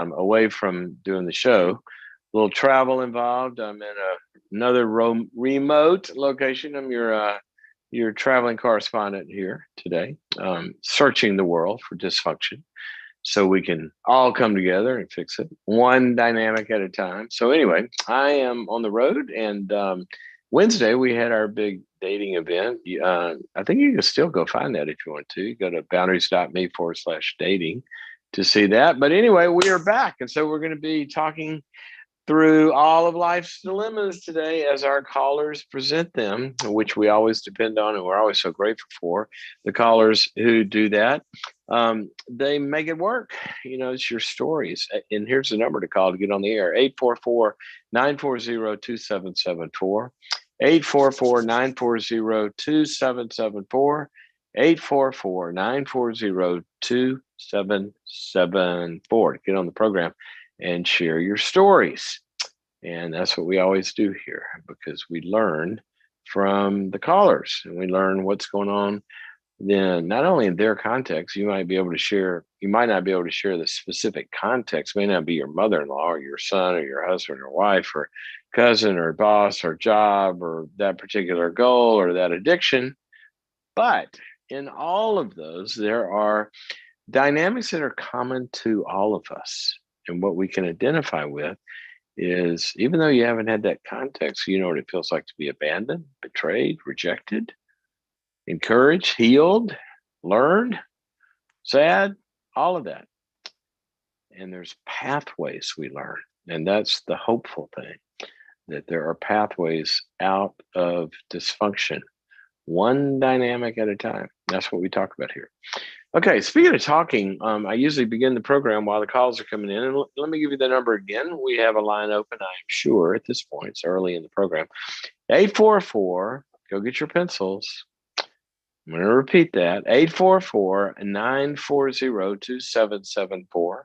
I'm away from doing the show. A little travel involved. I'm in another remote location. I'm your traveling correspondent here today, searching the world for dysfunction so we can all come together and fix it one dynamic at a time. So, anyway, I am on the road, and Wednesday we had our big dating event. I think you can still go find that if you want to. You go to boundaries.me/dating to see that. But anyway, we are back. And so we're going to be talking through all of life's dilemmas today as our callers present them, which we always depend on and we're always so grateful for. The callers who do that, they make it work. You know, it's your stories. And here's the number to call to get on the air: 844-940-2774. 844-940-2774. 844-940-2774 to get on the program and share your stories. And that's what we always do here because we learn from the callers and we learn what's going on. Then, not only in their context, you might not be able to share the specific context, it may not be your mother in law or your son or your husband or wife or cousin or boss or job or that particular goal or that addiction. But in all of those, there are dynamics that are common to all of us. And what we can identify with is, even though you haven't had that context, you know what it feels like to be abandoned, betrayed, rejected, encouraged, healed, learned, sad, all of that. And there's pathways we learn. And that's the hopeful thing, that there are pathways out of dysfunction, one dynamic at a time. That's what we talk about here. Okay, speaking of talking, I usually begin the program while the calls are coming in. And let me give you the number again. We have a line open, I'm sure, at this point. It's early in the program. 844, go get your pencils. I'm going to repeat that. 844-940-2774.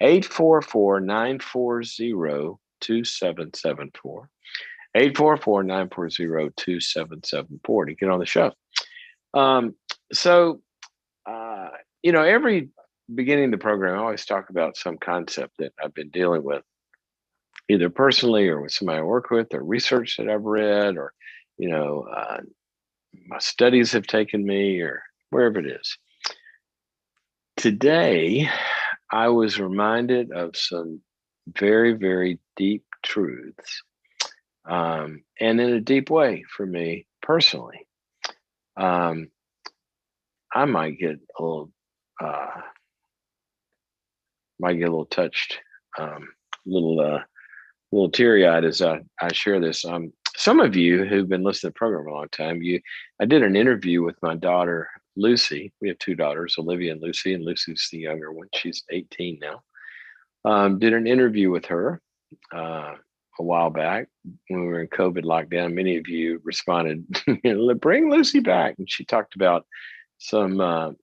844-940-2774. 844-940-2774 to get on the show. So, every beginning of the program, I always talk about some concept that I've been dealing with, either personally or with somebody I work with, or research that I've read, or, my studies have taken me, or wherever it is. Today, I was reminded of some very, very deep truths, and in a deep way for me personally. I might get a little touched, little teary-eyed as I share this. Some of you who've been listening to the program a long time, I did an interview with my daughter Lucy. We have two daughters, Olivia and Lucy's the younger one. She's 18 now. Did an interview with her a while back when we were in COVID lockdown. Many of you responded, "Bring Lucy back," and she talked about some of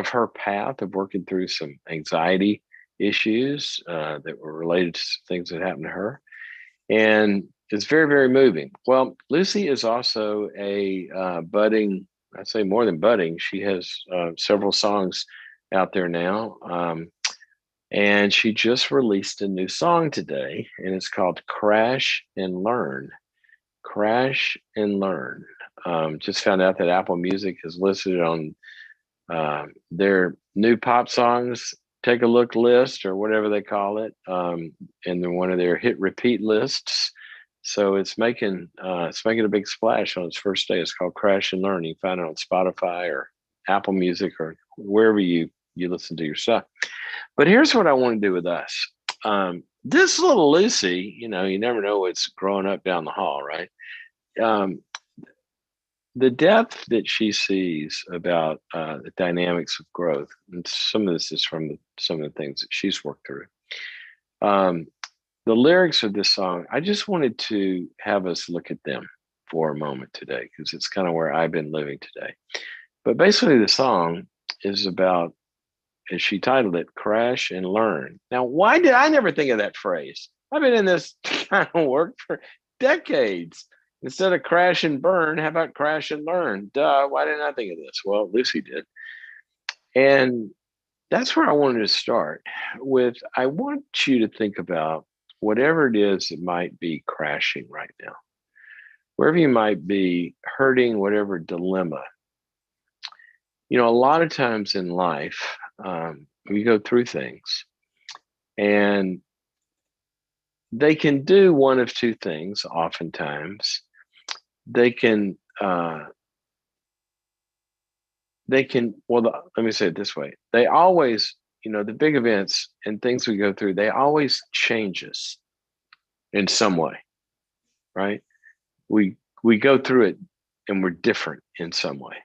her path of working through some anxiety issues that were related to things that happened to her. And it's very, very moving. Well, Lucy is also a budding, I'd say more than budding. She has several songs out there now. And she just released a new song today, and it's called Crash and Learn. Crash and Learn. Just found out that Apple Music has listed on their new pop songs take a look list, or whatever they call it, and then one of their hit repeat lists. So it's making a big splash on its first day. It's called Crash and Learn. You can find it on Spotify or Apple Music or wherever you listen to your stuff. But here's what I want to do with us. This little Lucy, you never know what's growing up down the hall, right? The depth that she sees about the dynamics of growth, and some of this is from some of the things that she's worked through. The lyrics of this song, I just wanted to have us look at them for a moment today, because it's kind of where I've been living today. But basically, the song is about, as she titled it, Crash and Learn. Now, why did I never think of that phrase? I've been in this kind of work for decades. Instead of crash and burn, how about crash and learn? Duh, why didn't I think of this? Well, Lucy did. And that's where I wanted to start with. I want you to think about whatever it is that might be crashing right now, wherever you might be hurting, whatever dilemma. A lot of times in life, we go through things and they can do one of two things oftentimes. They can, uh, let me say it this way. They always, the big events and things we go through, they always change us in some way, right? We go through it and we're different in some way.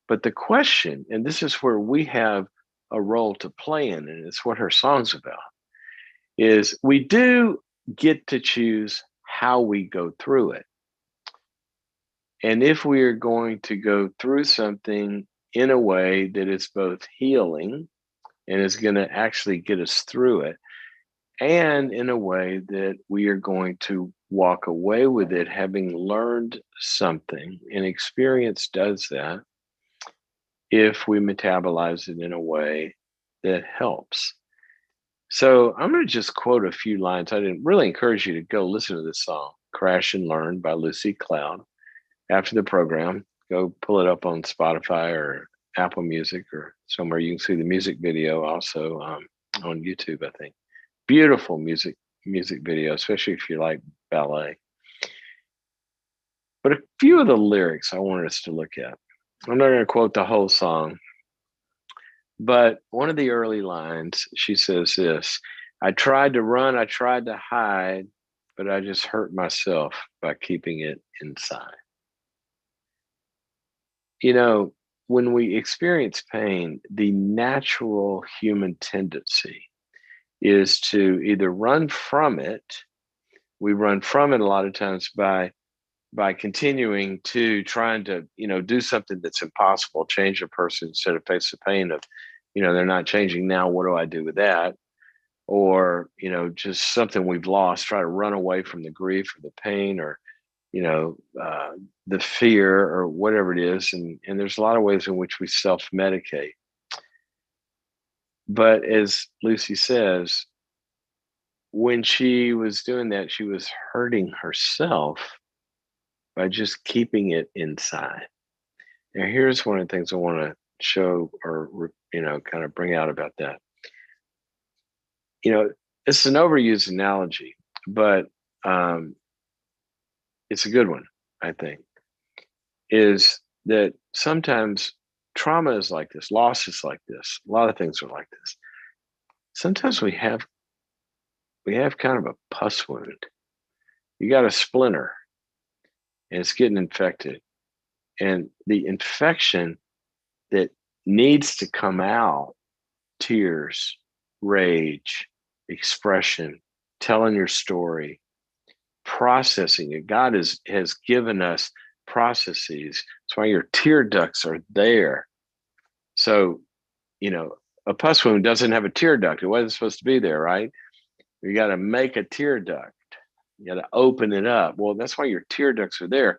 But the question, and this is where we have a role to play in, and it's what her song's about, is we do get to choose how we go through it. And if we are going to go through something in a way that is both healing and is going to actually get us through it, and in a way that we are going to walk away with it having learned something, and experience does that if we metabolize it in a way that helps. So I'm going to just quote a few lines. I didn't really encourage you to go listen to this song, Crash and Learn by Lucy Cloud. After the program, go pull it up on Spotify or Apple Music or somewhere. You can see the music video also on YouTube, I think. Beautiful music video, especially if you like ballet. But a few of the lyrics I wanted us to look at. I'm not going to quote the whole song, but one of the early lines, she says this: I tried to run, I tried to hide, but I just hurt myself by keeping it inside. When we experience pain, the natural human tendency is to either run from it. We run from it a lot of times by continuing to trying to do something that's impossible, change a person instead of face the pain of they're not changing now, what do I do with that? Or just something we've lost, try to run away from the grief or the pain or you know uh, the fear or whatever it is, and there's a lot of ways in which we self-medicate. But as Lucy says, when she was doing that, she was hurting herself by just keeping it inside. Now, here's one of the things I want to show or kind of bring out about that. It's an overused analogy, but um, it's a good one, I think. Is that sometimes trauma is like this, loss is like this, a lot of things are like this. Sometimes we have kind of a pus wound. You got a splinter and it's getting infected, and the infection that needs to come out, tears, rage, expression, telling your story, processing it. God has given us processes. That's why your tear ducts are there. So, a pus wound doesn't have a tear duct. It wasn't supposed to be there, right? You got to make a tear duct. You got to open it up. Well, that's why your tear ducts are there,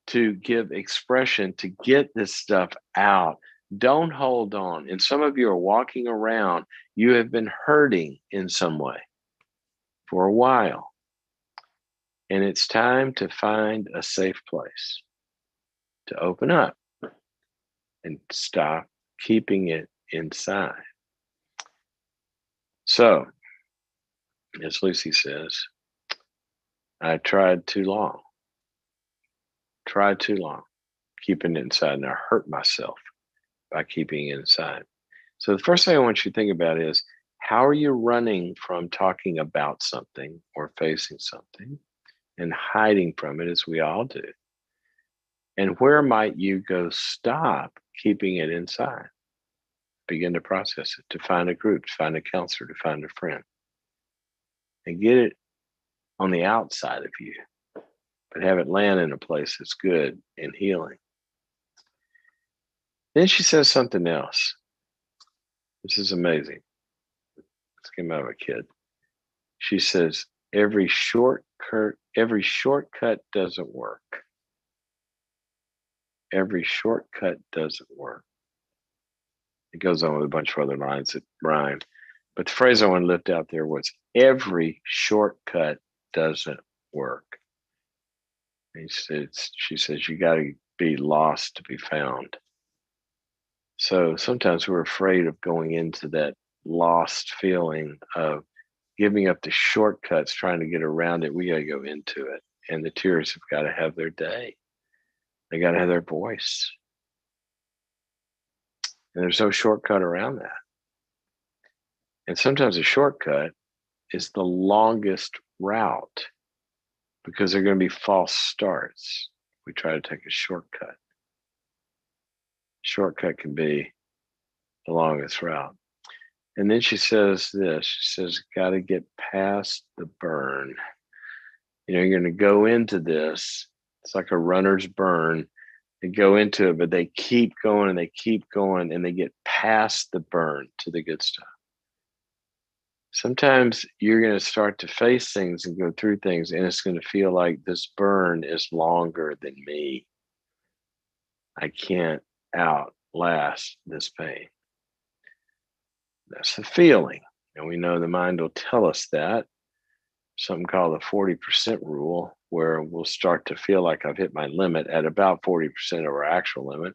to give expression, to get this stuff out. Don't hold on. And some of you are walking around, you have been hurting in some way for a while. And it's time to find a safe place to open up and stop keeping it inside. So, as Lucy says, I tried too long, keeping it inside, and I hurt myself by keeping it inside. So the first thing I want you to think about is, how are you running from talking about something or facing something and hiding from it, as we all do? And where might you go stop keeping it inside? Begin to process it, to find a group, to find a counselor, to find a friend, and get it on the outside of you, but have it land in a place that's good and healing. Then she says something else. This is amazing. This came out of a kid. She says, every shortcut doesn't work. Every shortcut doesn't work. It goes on with a bunch of other lines that rhyme. But the phrase I want to lift out there was every shortcut doesn't work. And she says, you got to be lost to be found. So sometimes we're afraid of going into that lost feeling of giving up the shortcuts, trying to get around it. We got to go into it. And the tears have got to have their day. They got to have their voice. And there's no shortcut around that. And sometimes a shortcut is the longest route because there are going to be false starts. We try to take a shortcut. Shortcut can be the longest route. And then she says this, she says, got to get past the burn. You're going to go into this. It's like a runner's burn. They go into it, but they keep going and they keep going and they get past the burn to the good stuff. Sometimes you're going to start to face things and go through things, and it's going to feel like this burn is longer than me. I can't outlast this pain. That's the feeling. And we know the mind will tell us that. Something called the 40% rule, where we'll start to feel like I've hit my limit at about 40% of our actual limit.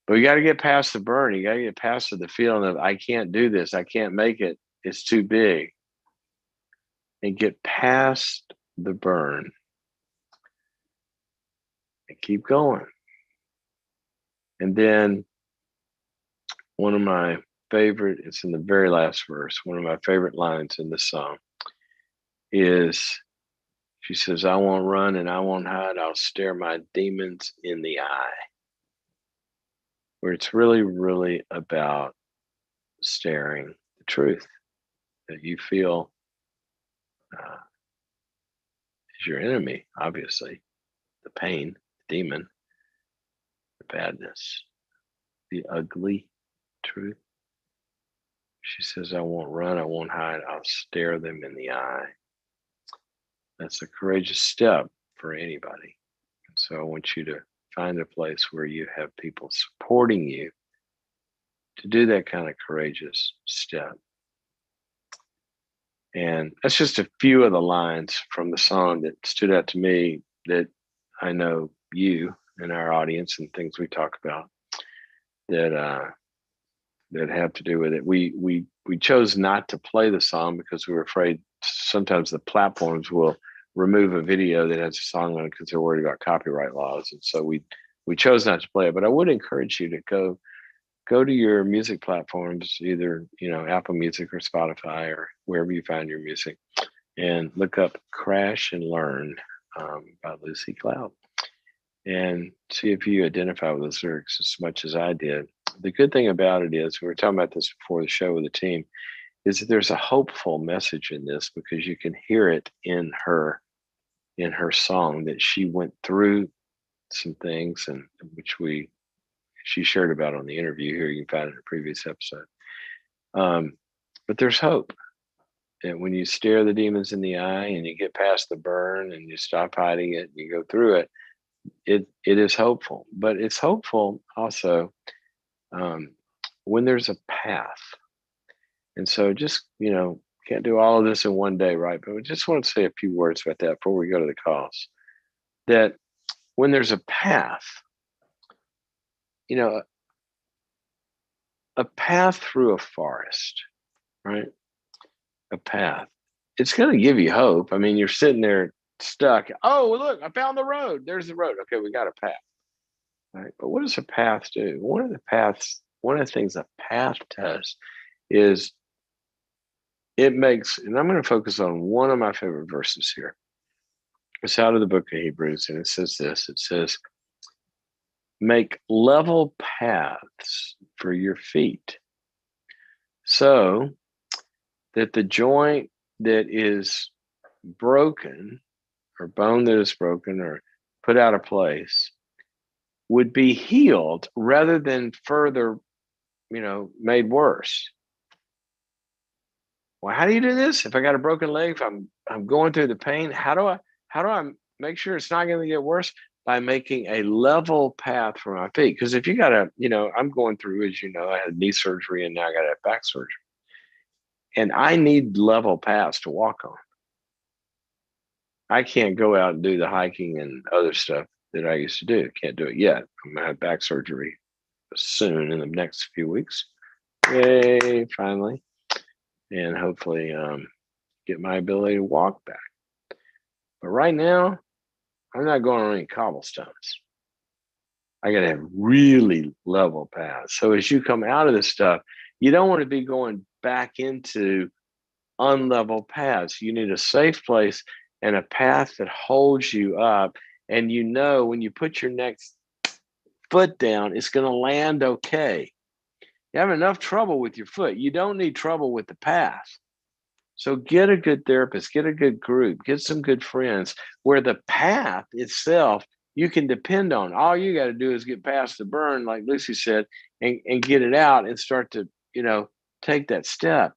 But you got to get past the burn. You got to get past the feeling of, I can't do this. I can't make it. It's too big. And get past the burn. And keep going. And then one of my favorite, it's in the very last verse, one of my favorite lines in the song is, she says, I won't run and I won't hide. I'll stare my demons in the eye. Where it's really, really about staring the truth that you feel is your enemy, obviously. The pain, the demon, the badness, the ugly truth. She says, I won't run, I won't hide. I'll stare them in the eye. That's a courageous step for anybody. And so I want you to find a place where you have people supporting you to do that kind of courageous step. And that's just a few of the lines from the song that stood out to me that I know you and our audience and things we talk about that have to do with it. We chose not to play the song because we were afraid sometimes the platforms will remove a video that has a song on it because they're worried about copyright laws. And so we chose not to play it. But I would encourage you to go to your music platforms, either Apple Music or Spotify or wherever you find your music, and look up "Crash and Learn" by Lucy Cloud, and see if you identify with those lyrics as much as I did. The good thing about it is, we were talking about this before the show with the team, is that there's a hopeful message in this because you can hear it in her song that she went through some things, and which she shared about on the interview here. You can find it in a previous episode. But there's hope. And when you stare the demons in the eye and you get past the burn and you stop hiding it and you go through it, it is hopeful. But it's hopeful also when there's a path. And so just, can't do all of this in one day, right? But we just want to say a few words about that before we go to the calls. That when there's a path, a path through a forest, right? A path. It's going to give you hope. I mean, you're sitting there stuck. Oh, look, I found the road. There's the road. Okay, we got a path. Right? But what does a path do? One of the things a path does is it makes, and I'm going to focus on one of my favorite verses here. It's out of the book of Hebrews, and it says this. It says, make level paths for your feet so that the joint that is broken, or bone that is broken or put out of place, would be healed rather than further, made worse. Well, how do you do this? If I got a broken leg, if I'm going through the pain, how do I make sure it's not going to get worse? by making a level path for my feet. Because if you got a, I'm going through, as you know, I had knee surgery and now I got to have back surgery. And I need level paths to walk on. I can't go out and do the hiking and other stuff that I used to do. Can't do it yet. I'm going to have back surgery soon in the next few weeks. Yay, finally. And hopefully get my ability to walk back. But right now, I'm not going on any cobblestones. I got to have really level paths. So as you come out of this stuff, you don't want to be going back into unlevel paths. You need a safe place and a path that holds you up. And when you put your next foot down, it's going to land okay. You have enough trouble with your foot. You don't need trouble with the path. So get a good therapist, get a good group, get some good friends where the path itself you can depend on. All you got to do is get past the burn, like Lucy said, and get it out and start to, take that step.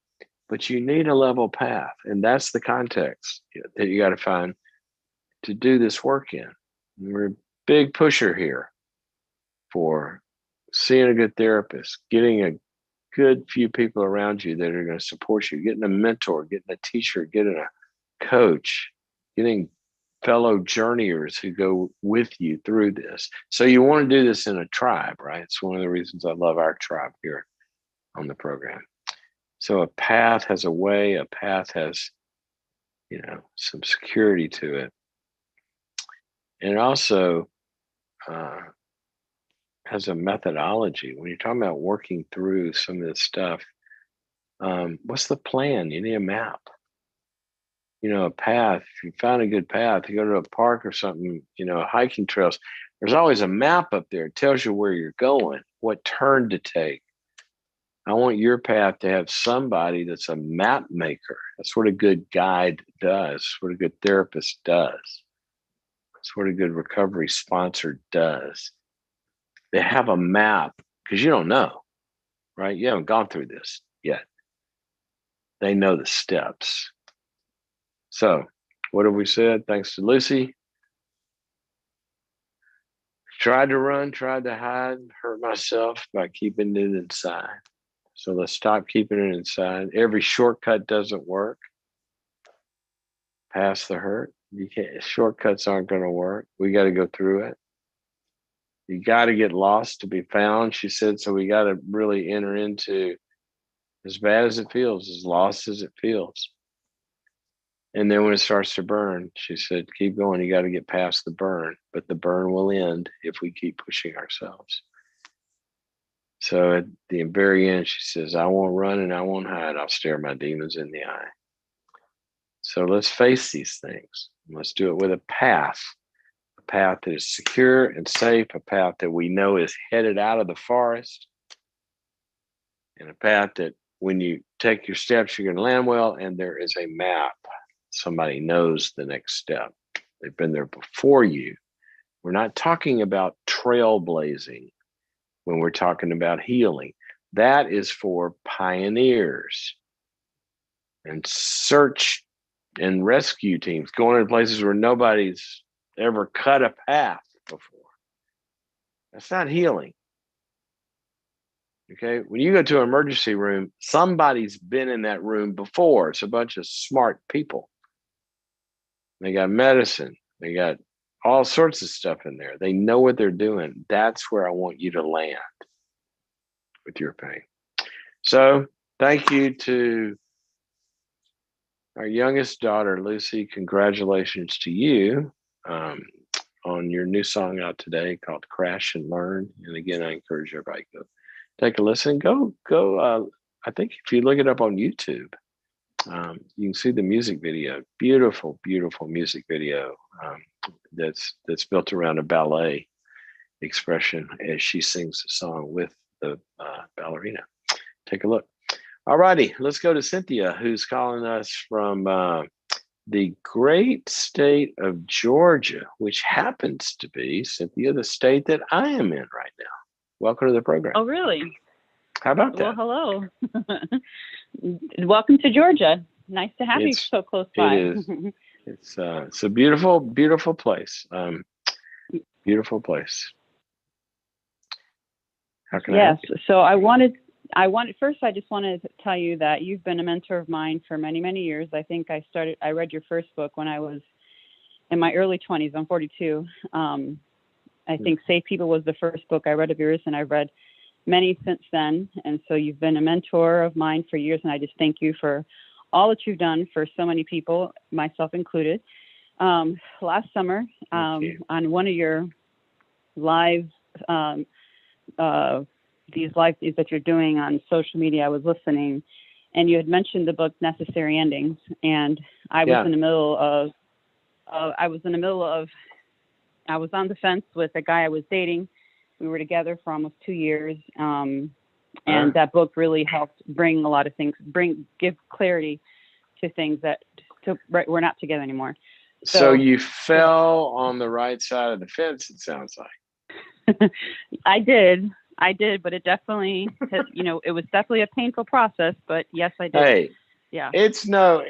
But you need a level path. And that's the context that you got to find to do this work in. And we're a big pusher here for seeing a good therapist, getting a good few people around you that are going to support you, getting a mentor, getting a teacher, getting a coach, getting fellow journeyers who go with you through this. So you want to do this in a tribe, right? It's one of the reasons I love our tribe here on the program. So a path has a way, a path has, some security to it. And it also has a methodology. When you're talking about working through some of this stuff, what's the plan? You need a map. A path. If you find a good path, you go to a park or something, hiking trails, there's always a map up there. It tells you where you're going, what turn to take. I want your path to have somebody that's a map maker. That's what a good guide does, what a good therapist does. That's what a good recovery sponsor does. They have a map because you don't know, right? You haven't gone through this yet. They know the steps. So, what have we said? Thanks to Lucy. Tried to run, tried to hide, hurt myself by keeping it inside. So let's stop keeping it inside. Every shortcut doesn't work. Past the hurt. You can't. Shortcuts aren't going to work. We got to go through it. You got to get lost to be found, she said. So we got to really enter into as bad as it feels, as lost as it feels. And then when it starts to burn, she said, keep going. You got to get past the burn, but the burn will end if we keep pushing ourselves. So at the very end, she says, I won't run and I won't hide. I'll stare my demons in the eye. So let's face these things. Let's do it with a path that is secure and safe, a path that we know is headed out of the forest, and a path that when you take your steps, you're going to land well, and there is a map. Somebody knows the next step. They've been there before you. We're not talking about trailblazing when we're talking about healing. That is for pioneers and search and rescue teams going to places where nobody's ever cut a path before. That's not healing. Okay, when you go to an emergency room, somebody's been in that room before. It's a bunch of smart people. They got medicine. They got all sorts of stuff in there. They know what they're doing. That's where I want you to land with your pain. So thank you to our youngest daughter, Lucy. Congratulations to you on your new song out today called Crash and Learn. And again, I encourage everybody to go take a listen. Go. I think if you look it up on YouTube, you can see the music video. Beautiful, beautiful music video that's built around a ballet expression as she sings the song with the ballerina. Take a look. All righty, let's go to Cynthia, who's calling us from the great state of Georgia, which happens to be, Cynthia, the state that I am in right now. Welcome to the program. Oh, really? How about that? Well, hello. Welcome to Georgia. Nice to have you so close by. It is. It's a beautiful, beautiful place. Beautiful place. How can I Yes. help you? So first, I just wanted to tell you that you've been a mentor of mine for many, many years. I think I read your first book when I was in my early 20s. I'm 42. I think Safe People was the first book I read of yours, and I've read many since then. And so you've been a mentor of mine for years, and I just thank you for all that you've done for so many people, myself included. Last summer, on one of your live, these live feeds that you're doing on social media, I was listening, and you had mentioned the book Necessary Endings, and I was in the middle of, I was on the fence with a guy I was dating. We were together for almost 2 years. And that book really helped bring a lot of things, give clarity to things we're not together anymore. So you fell on the right side of the fence, it sounds like. I did, but it definitely, it was definitely a painful process, but yes, I did. Hey, yeah. It's no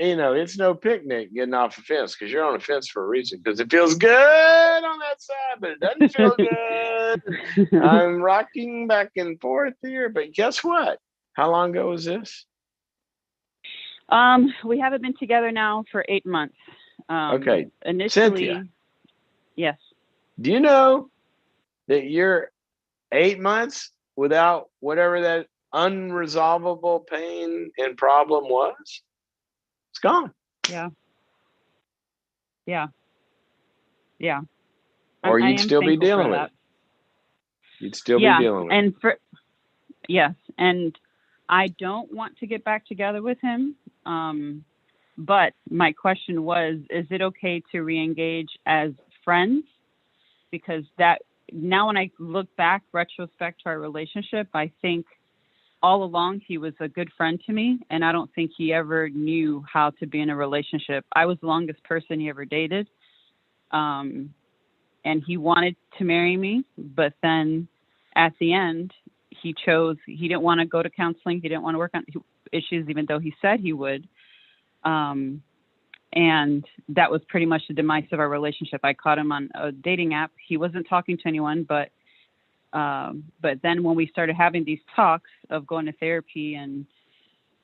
picnic getting off a fence, because you're on a fence for a reason, because it feels good on that side, but it doesn't feel good. I'm rocking back and forth here, but guess what? How long ago was this? We haven't been together now for 8 months. Okay. Initially, Cynthia, yes. do you know that you're 8 months without whatever that unresolvable pain and problem was? It's gone. Yeah. Or you'd still be dealing with it. You'd still be dealing with it. Yes. And I don't want to get back together with him. But my question was, is it okay to re-engage as friends? Because now when I look back, retrospect to our relationship, I think all along he was a good friend to me, and I don't think he ever knew how to be in a relationship. I was the longest person he ever dated, and he wanted to marry me, but then at the end he didn't want to go to counseling, he didn't want to work on issues even though he said he would. And that was pretty much the demise of our relationship. I caught him on a dating app. He wasn't talking to anyone, but then when we started having these talks of going to therapy and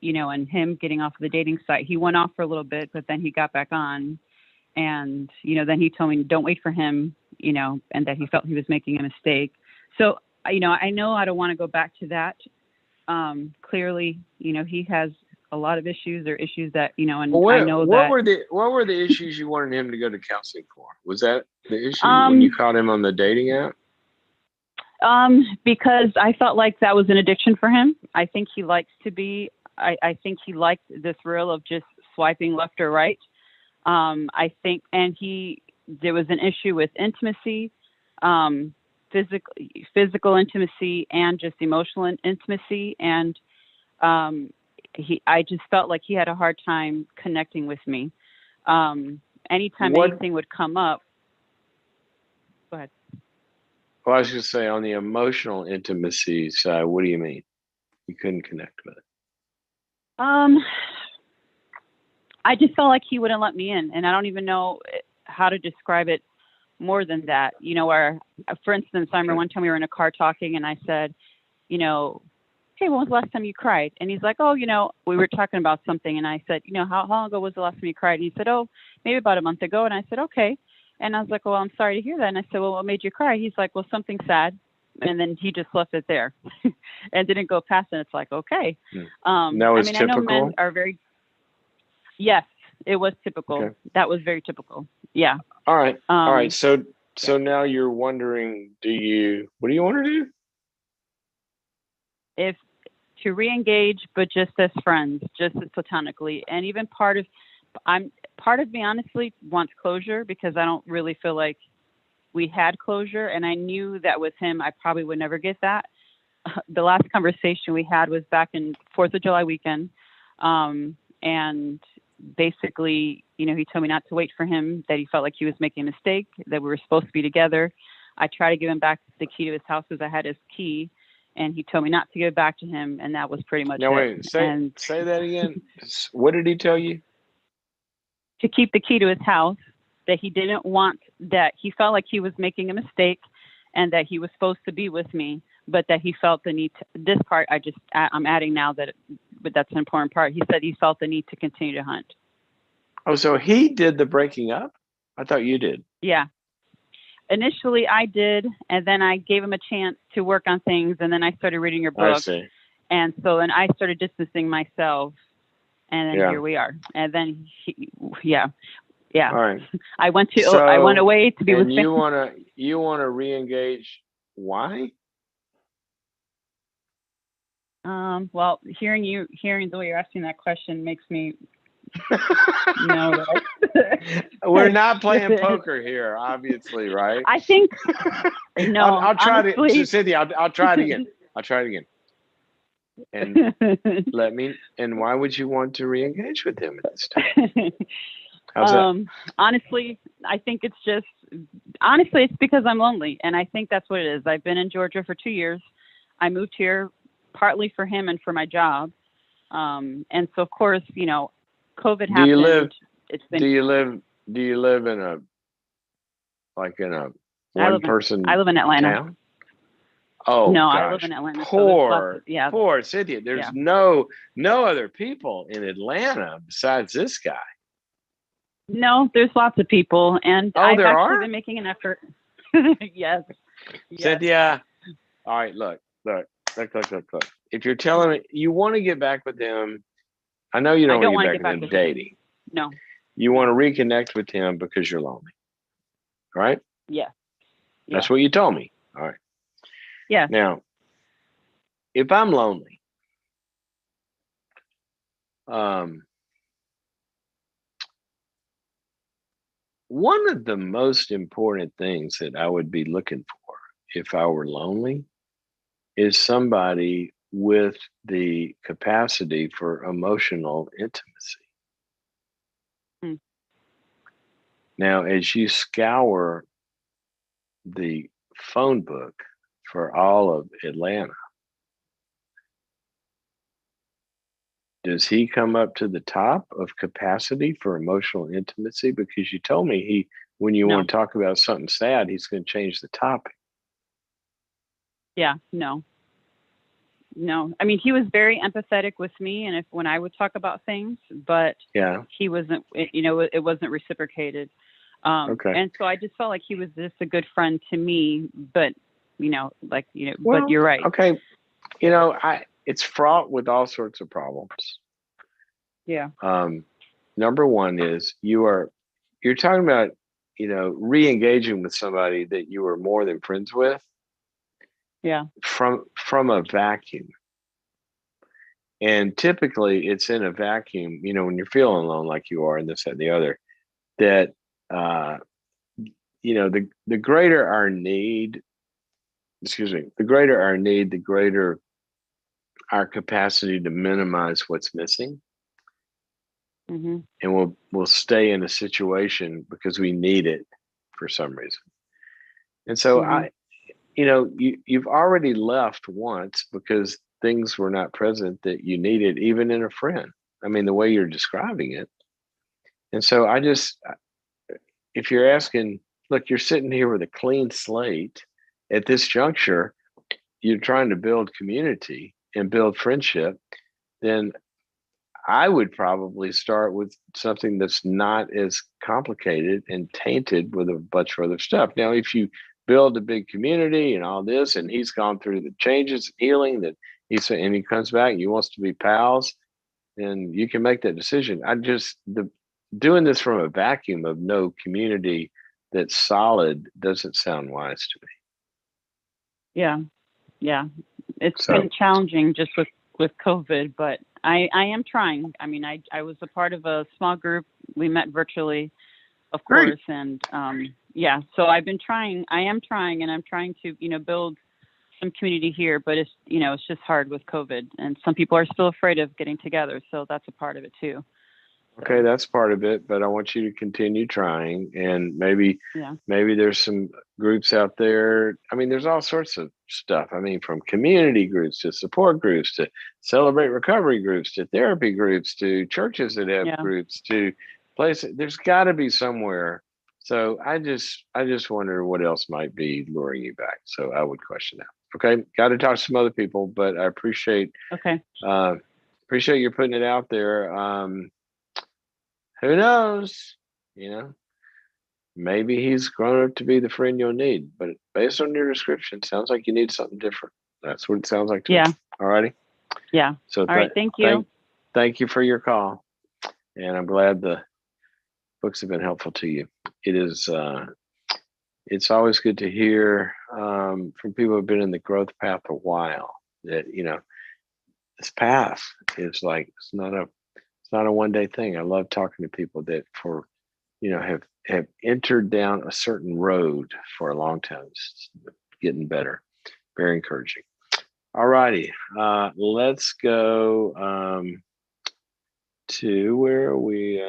him getting off of the dating site, he went off for a little bit, but then he got back on. And, then he told me, don't wait for him, and that he felt he was making a mistake. So, I know I don't want to go back to that. Clearly, he has a lot of issues that, and I know what were the issues you wanted him to go to counseling for? Was that the issue when you caught him on the dating app? Because I felt like that was an addiction for him. I think he likes I think he liked the thrill of just swiping left or right. I think, and there was an issue with intimacy, physical intimacy, and just emotional intimacy. And, I just felt like he had a hard time connecting with me. Anytime anything would come up. Go ahead. Well, I was going to say, on the emotional intimacy side, what do you mean? You couldn't connect with it? I just felt like he wouldn't let me in, and I don't even know how to describe it more than that. For instance, I remember one time we were in a car talking, and I said, hey, when was the last time you cried? And he's like, oh, we were talking about something, and I said, how long ago was the last time you cried? And he said, oh, maybe about a month ago. And I said, okay. And I was like, well, I'm sorry to hear that. And I said, well, what made you cry? He's like, well, something sad. And then he just left it there and didn't go past it. It's like, okay. That was typical? I know men are very, yes, it was typical. Okay. That was very typical. Yeah. All right. All right. So now you're wondering, what do you want to do? If to re-engage, but just as friends, just as platonically. And even part of me honestly wants closure, because I don't really feel like we had closure, and I knew that with him I probably would never get that. The last conversation we had was back in 4th of July weekend, and basically, he told me not to wait for him, that he felt like he was making a mistake, that we were supposed to be together. I tried to give him back the key to his house because I had his key, and he told me not to give it back to him, and that was pretty much it. Now wait, say that again. What did he tell you? To keep the key to his house, that he didn't want, that he felt like he was making a mistake and that he was supposed to be with me, but that he felt the need to, this part I'm adding now but that's an important part. He said he felt the need to continue to hunt. Oh, so he did the breaking up? I thought you did. Yeah. Initially I did, and then I gave him a chance to work on things, and then I started reading your book. I see. And so then I started distancing myself, and then here we are. And then yeah. All right. I went away to be with you wanna re-engage. Why? Well, hearing the way you're asking that question makes me know that we're not playing poker here, obviously, right? I think no. I'll try honestly, to Cynthia. I'll try it again. I'll try it again. And and why would you want to re-engage with him at this time? How's that? Honestly, I think it's because I'm lonely, and I think that's what it is. I've been in Georgia for 2 years. I moved here partly for him and for my job. And so of course, COVID happened. Do you live in a one person I live in Atlanta. Town? Oh no, gosh. I live in Atlanta. Poor Cynthia. There's no other people in Atlanta besides this guy. No, there's lots of people, and I've actually been making an effort. Yes. Cynthia. All right, look. If you're telling me you want to get back with him, I know you don't want to get back with him dating. No. You want to reconnect with him because you're lonely. Right? Yeah. That's what you told me. All right. Yeah. Now, if I'm lonely, one of the most important things that I would be looking for if I were lonely is somebody with the capacity for emotional intimacy. Now, as you scour the phone book for all of Atlanta, does he come up to the top of capacity for emotional intimacy? Because you told me when you want to talk about something sad, he's going to change the topic. Yeah, no. I mean, he was very empathetic with me, and when I would talk about things, but he wasn't. It wasn't reciprocated. Okay. And so I just felt like he was just a good friend to me, but well, but you're right. Okay, it's fraught with all sorts of problems. Yeah. Number one is you're talking about re-engaging with somebody that you were more than friends with. Yeah. From a vacuum. And typically it's in a vacuum, when you're feeling alone like you are and this, that, and the other, that the greater our need, the greater our capacity to minimize what's missing. Mm-hmm. And we'll stay in a situation because we need it for some reason. And so you've already left once because things were not present that you needed, even in a friend. I mean, the way you're describing it. And so if you're asking, look, you're sitting here with a clean slate at this juncture, you're trying to build community and build friendship, then I would probably start with something that's not as complicated and tainted with a bunch of other stuff. Now, if you build a big community and all this, and he's gone through the changes and healing that and he comes back and he wants to be pals, then you can make that decision. Doing this from a vacuum of no community that's solid doesn't sound wise to me. Yeah. It's been challenging just with COVID, but I am trying. I mean, I was a part of a small group. We met virtually, of course. And so I've been trying. I am trying, and I'm trying to, build some community here, but it's, it's just hard with COVID, and some people are still afraid of getting together. So that's a part of it too. Okay, that's part of it, but I want you to continue trying, and maybe there's some groups out there. I mean, there's all sorts of stuff. I mean, from community groups to support groups to celebrate recovery groups to therapy groups to churches that have groups to places. There's got to be somewhere So I just wonder what else might be luring you back. So I would question that. Okay, got to talk to some other people, but I Okay. uh, appreciate you putting it out there. Who knows? You know, maybe he's grown up to be the friend you'll need. But based on your description, sounds like you need something different. That's what it sounds like to me. Yeah. All righty. Yeah. So All right. Thank thank you. thank you for your call, and I'm glad the books have been helpful to you. It is. It's always good to hear from people who've been in the growth path a while that this path is like it's not a 1 day thing. I love talking to people that for have entered down a certain road for a long time. It's getting better. Very encouraging. All righty. Let's go to where are we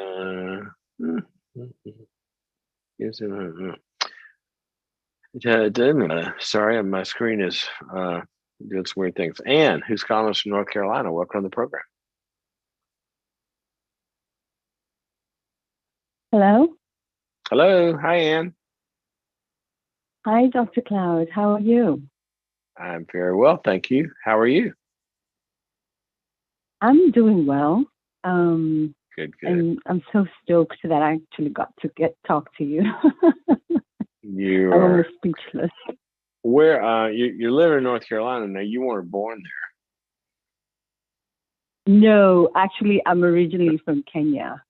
yes, sorry, my screen is doing some weird things. Anne, who's calling us from North Carolina, welcome to the program. Hello. Hello. Hi, Anne. Hi, Dr. Cloud. How are you? I'm very well, thank you. How are you? I'm doing well. Um, Good, good. and I'm so stoked that I actually got to talk to you. You I'm are almost speechless. where you live in North Carolina now. You weren't born No, actually, I'm originally from Kenya.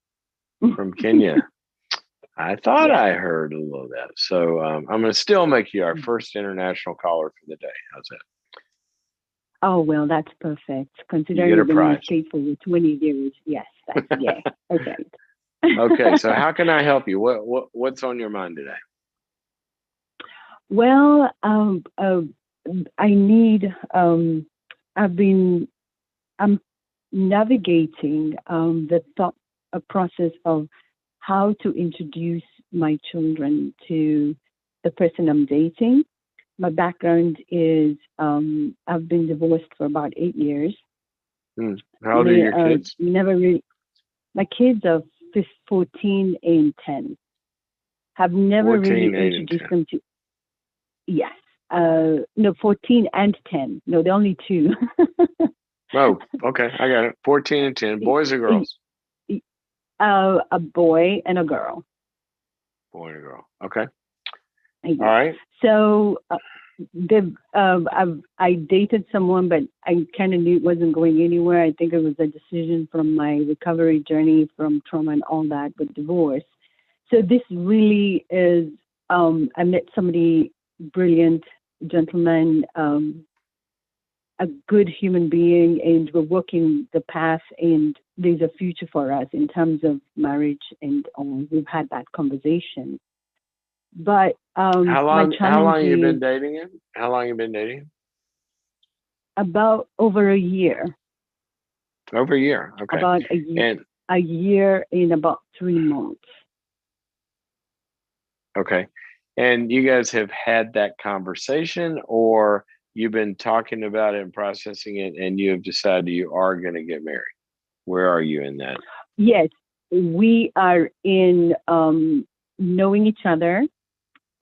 there. From Kenya. I thought Yes. I heard a little of that. So I'm going to still make you our first international caller for the day. How's that? Oh, well, that's perfect. You Considering get a you've been in the prize. States for 20 years. Yes, that's yeah. Okay. Okay, so how can I help you? What's on your mind today? Well, I need, I'm navigating the thought a process of how to introduce my children to the person I'm dating. My background is I've been divorced for about 8 years. How old are your kids? Never really. My kids are 14 and 10. Have never really 14, 8, and introduced 10. them to. Yes. No, 14 and 10. No, they're only two. Oh, okay. I got it. 14 and 10. Boys or girls? A boy and a girl. Boy and a girl. Okay. Yeah. All right. So I dated someone, but I kind of knew it wasn't going anywhere. I think it was a decision from my recovery journey from trauma and all that with divorce. So this really is. I met somebody brilliant, gentleman, a good human being, and we're working the path, and there's a future for us in terms of marriage and all. We've had that conversation. But How my long challenge you is been dating him? How long you been dating him? about over a year. Over a year. Okay. About And a year in about 3 months. okay. And you guys have had that conversation, or you've been talking about it and processing it, and you have decided you are going to get married? Where are you in that? Yes, we are in knowing each other.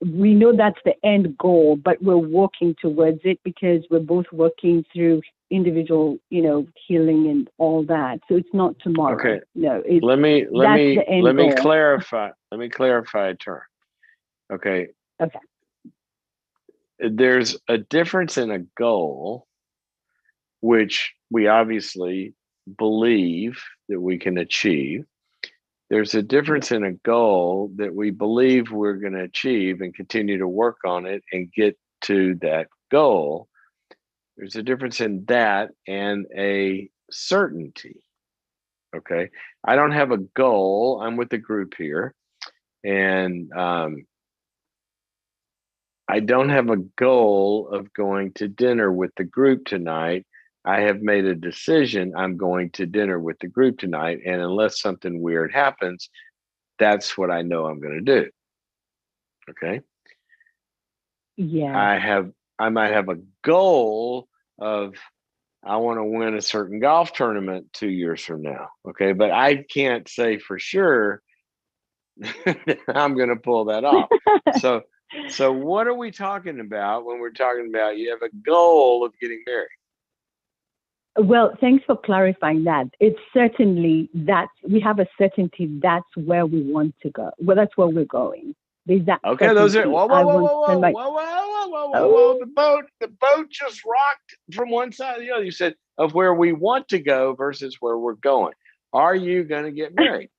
We know that's the end goal, but we're working towards it because we're both working through individual, healing and all that. So it's not tomorrow. Okay. No, Let me that's the end goal. clarify. Let me clarify a term. Okay. Okay. There's a difference in a goal, which we obviously believe that we can achieve. There's a difference in a goal that we believe we're going to achieve and continue to work on it and get to that goal. There's a difference in that and a certainty. Okay. I don't have a goal. I'm with the group here. And I don't have a goal of going to dinner with the group tonight. I have made a decision. I'm going to dinner with the group tonight. And unless something weird happens, that's what I know I'm going to do. Okay. Yeah. I might have a goal of I want to win a certain golf tournament 2 years from now. Okay. But I can't say for sure I'm going to pull that off. So, so what are we talking about when we're talking about you have a goal of getting married? Well, thanks for clarifying that. It's certainly that we have a certainty that's where we want to go. Well, that's where we're going. There's that Okay, those are certainty. whoa, whoa, I whoa, want whoa, to spend whoa, my, whoa, whoa, whoa, whoa, whoa, whoa. oh, The boat just rocked from one side to the other. You said of where we want to go versus where we're going. Are you going to get married?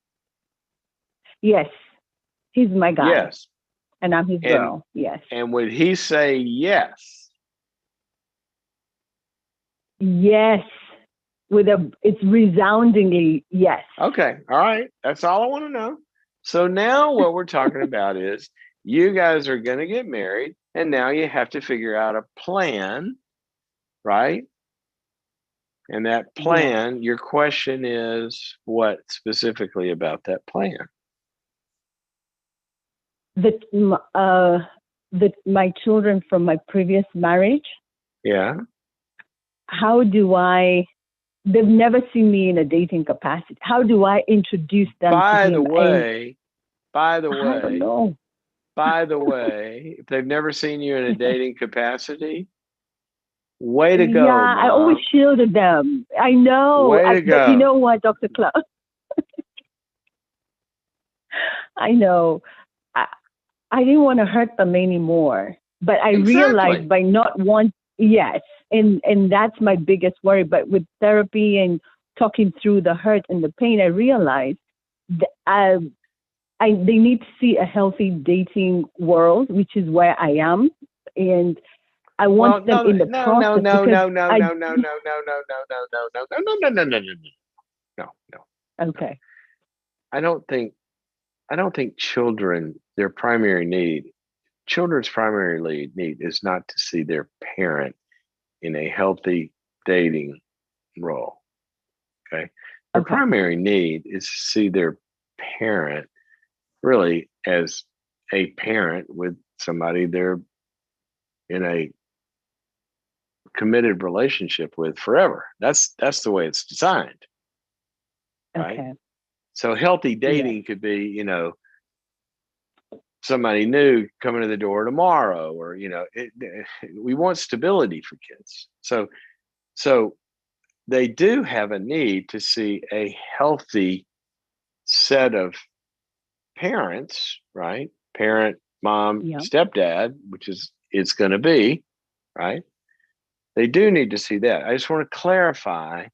yes, he's my guy Yes. and I'm his And girl. Yes. and would he say yes? Yes. It's resoundingly yes. Okay. All right. That's all I want to know. So now what we're talking about is you guys are going to get married, and now you have to figure out a plan, right? And that Yes. plan, your question is what specifically about that plan? That, that my children from my previous marriage, Yeah. how do I, they've never seen me in a dating capacity. How do I introduce them to By the him? And way, by the I don't way, know. by the way, if they've never seen you in a dating capacity, way to go, Yeah, I always mom. shielded them. I know, Way to but you go. know what, Dr. Clark? I know. I, I didn't want to hurt them anymore, but I realized Exactly. by not want, yes, and that's my biggest worry. But with therapy and talking through the hurt and the pain, I realized that they need to see a healthy dating world, which is where I am, and I Well, want them no, in the no, no, process no, because no, no, I. no, no, no, no, no, no, no, no, no, no, no, no, no, no, no, no, no, no. Okay. I don't think I don't think children's primary need is not to see their parent in a healthy dating role. Okay. Their Okay. primary need is to see their parent really as a parent with somebody they're in a committed relationship with forever. That's the way it's designed, right? Okay. So healthy Yes. dating could be, somebody new coming to the door tomorrow, or we want stability for kids. So they do have a need to see a healthy set of parents, right? Parent, mom, Yeah. stepdad, which is it's going to be, right? They do need to see that. I just want to clarify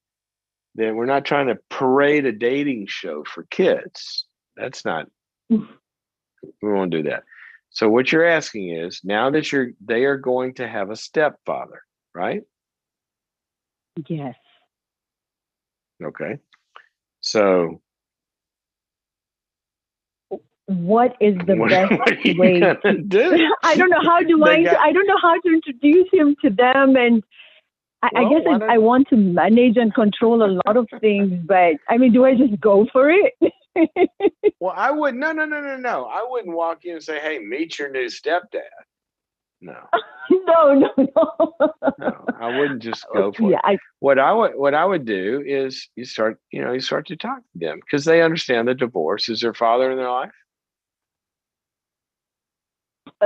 that we're not trying to parade a dating show for kids. That's not, we won't do that. So what you're asking is now that they are going to have a stepfather, right? Yes. Okay. So What is the best what are you way gonna to? do? I don't know how do They I. got I don't know how to introduce him to them, and I well, guess why I don't want to manage and control a lot of things. But I mean, do I just go for it? well, I would no. I wouldn't walk in and say, "Hey, meet your new stepdad." No, No, no, no. no, I wouldn't just go for Yeah, it. What I would do is you start to talk to them because they understand the divorce. Is their father in their life?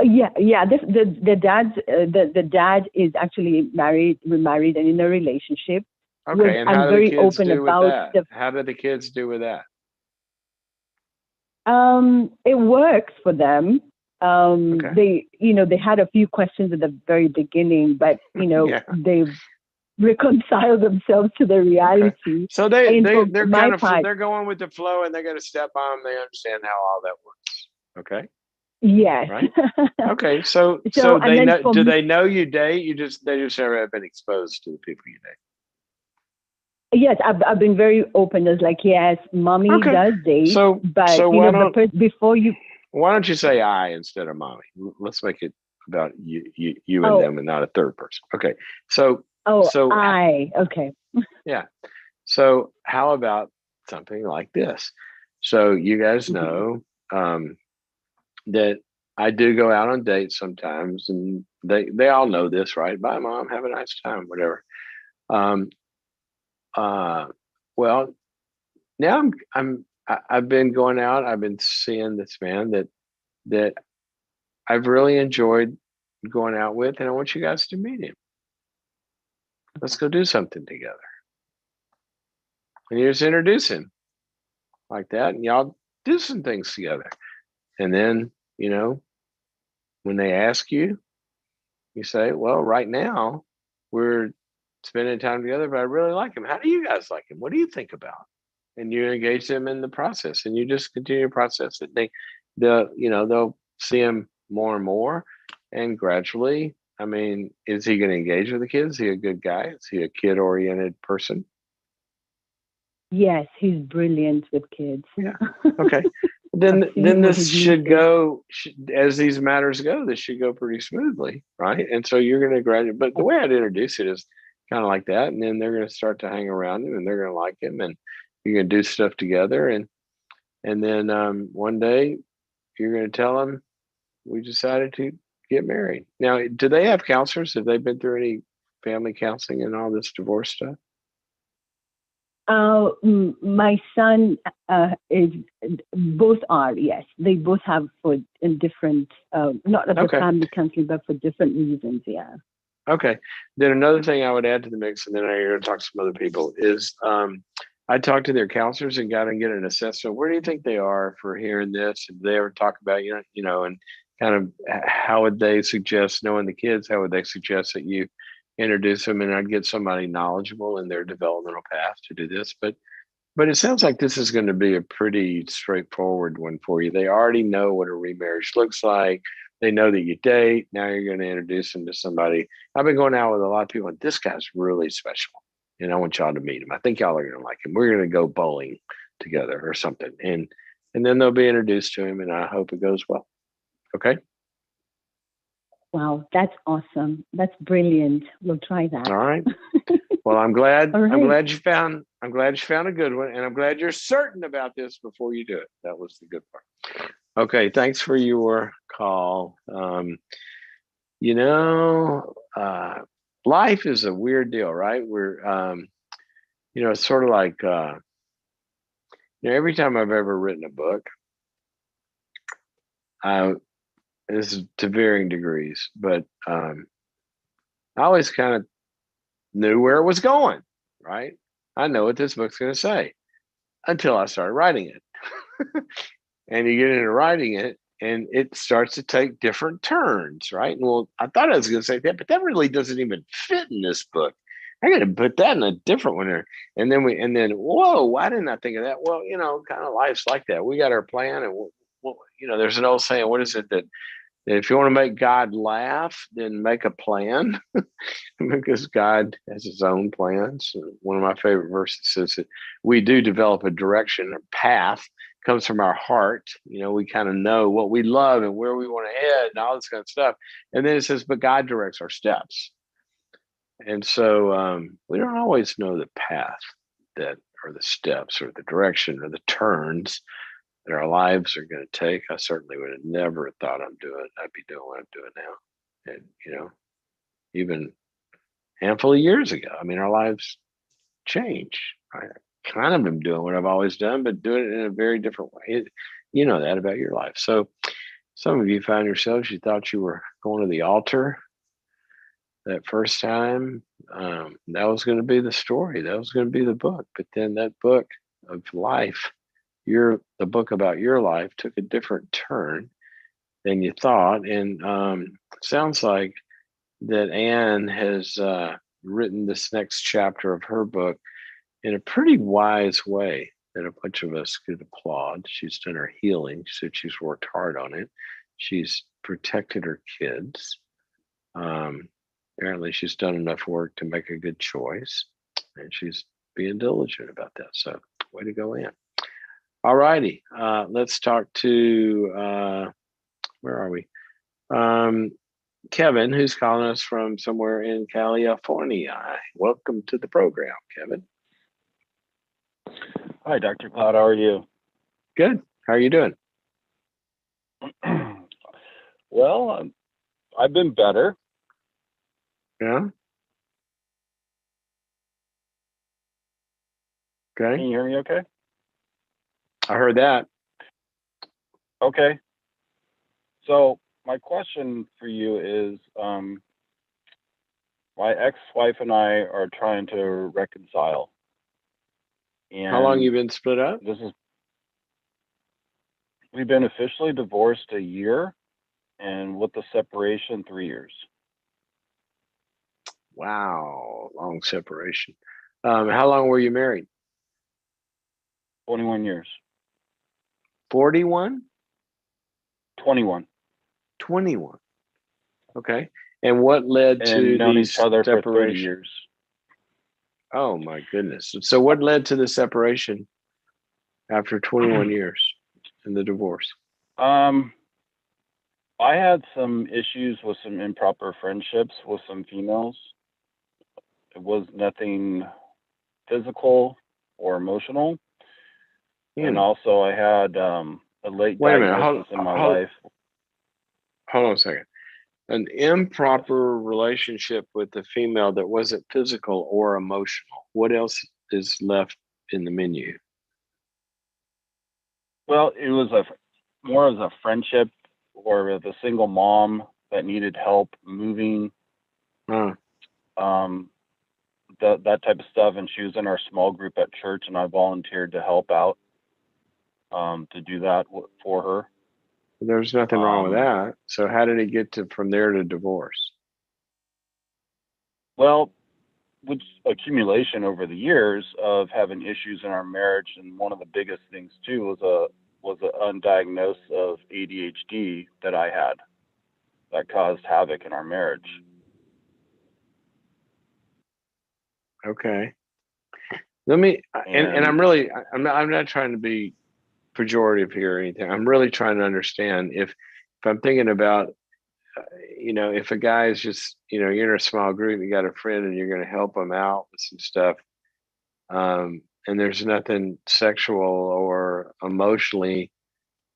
yeah, yeah. The dad is actually married, remarried, and in a relationship. Okay, and how I'm do the very kids open do with about that? the. How do the kids do with that? It works for them. Okay, They had a few questions at the very beginning, but yeah, they've reconciled themselves to the okay. reality. So they And they for they're my kind of part, they're going with the flow, and they got a stepmom. They understand how all that works. Okay, yes. right. Okay, so So, and they then know. for Do me, they know you date? They just never have been exposed to the people you date. yes, I've been very open. It's like, yes, mommy Okay, does date, so but so why the don't before you, why don't you say I instead of mommy? Let's make it about you and oh, them, and not a third person. Okay, so oh, so okay. yeah, so how about something like this? So you guys Hmm. know that I do go out on dates sometimes, and they all know this, right? Bye, mom. Have a nice time. Whatever. Um, uh, well, now I'm I've been going out. I've been seeing this man that I've really enjoyed going out with, and I want you guys to meet him. Let's go do something together. And you just introduce him like that, and y'all do some things together. And then, when they ask you, you say, well, right now we're spending time together, but I really like him. How do you guys like him? What do you think about? And you engage them in the process, and you just continue to process it. They'll see him more and more, and gradually. I mean, is he going to engage with the kids? Is he a good guy? Is he a kid-oriented person? Yes, he's brilliant with kids. Yeah. Okay. Then this should go as these matters go. This should go pretty smoothly, right? And so you're going to graduate. But the way I'd introduce it is kind of like that, and then they're going to start to hang around him, and they're going to like him, and you're going to do stuff together, and then one day you're going to tell them we decided to get married. Now, do they have counselors? Have they been through any family counseling and all this divorce stuff? My son is both are, yes. They both have for different, not of the family counseling, but for different reasons. Yeah. Okay. Then another thing I would add to the mix, and then I'm going to talk to some other people, is I talked to their counselors and got to get an assessment. Where do you think they are for hearing this? Did they ever talk about and kind of how would they suggest, knowing the kids, how would they suggest that you introduce them, and I'd get somebody knowledgeable in their developmental path to do this. But it sounds like this is going to be a pretty straightforward one for you. They already know what a remarriage looks like. They know that you date. Now you're going to introduce them to somebody. I've been going out with a lot of people, and this guy's really special, and I want y'all to meet him. I think y'all are going to like him. We're going to go bowling together or something, and then they'll be introduced to him, and I hope it goes well. Okay. Wow, that's awesome. That's brilliant. We'll try that. All right. Well, I'm glad. Right. I'm glad you found a good one, and I'm glad you're certain about this before you do it. That was the good part. Okay, thanks for your call. Life is a weird deal, right? We're, it's sort of like, every time I've ever written a book, this is to varying degrees, but I always kind of knew where it was going, right? I know what this book's going to say until I started writing it. And you get into writing it, and it starts to take different turns, right? And well, I thought I was going to say that, but that really doesn't even fit in this book. I got to put that in a different one there. And then whoa, why didn't I think of that? Well, kind of life's like that. We got our plan, and there's an old saying. What is it that if you want to make God laugh, then make a plan, because God has his own plans. One of my favorite verses says that we do develop a direction, a path comes from our heart. We kind of know what we love and where we want to head and all this kind of stuff. And then it says, but God directs our steps. And so we don't always know the path or the steps or the direction or the turns that our lives are going to take. I certainly would have never thought I'd be doing what I'm doing now. And, even a handful of years ago, our lives change. I kind of am doing what I've always done, but doing it in a very different way. You know that about your life. So some of you found yourselves, you thought you were going to the altar that first time. That was going to be the story. That was going to be the book. But then that book of life, the book about your life, took a different turn than you thought. And sounds like that Anne has written this next chapter of her book in a pretty wise way that a bunch of us could applaud. She's done her healing. She said she's worked hard on it. She's protected her kids. Apparently she's done enough work to make a good choice, and she's being diligent about that. So way to go, Anne. All righty. Let's talk to, where are we? Kevin, who's calling us from somewhere in California. Welcome to the program, Kevin. Hi, Dr. Cloud. How are you? Good. How are you doing? Well, I've been better. Yeah. Okay. Can you hear me okay? I heard that. Okay. So my question for you is, my ex-wife and I are trying to reconcile, How long you and been split up? we've been officially divorced a year, and with the separation 3 years. Wow, long separation. How long were you married? 21 years. 41? 21. 21. Okay. And what led And to known the each other for 30 separation? years. Oh my goodness. So what led to the separation after 21 years and the divorce? Um, I had some issues with some improper friendships with some females. It was nothing physical or emotional. And Hmm. also, I had a late Wait a minute. diagnosis in my life. Hold on a second. An improper relationship with a female that wasn't physical or emotional. What else is left in the menu? Well, it was more as a friendship or with a single mom that needed help moving, Huh. um, that type of stuff. And she was in our small group at church, and I volunteered to help out to do that for her. There's nothing wrong with Um, that. So how did it get to from there to divorce? well, with accumulation over the years of having issues in our marriage, and one of the biggest things too was an undiagnosed of ADHD that I had that caused havoc in our marriage. Okay. Let me and And I'm not trying to be pejorative here or anything. I'm really trying to understand if I'm thinking about if a guy is just you're in a small group, you got a friend and you're going to help them out with some stuff, and there's nothing sexual or emotionally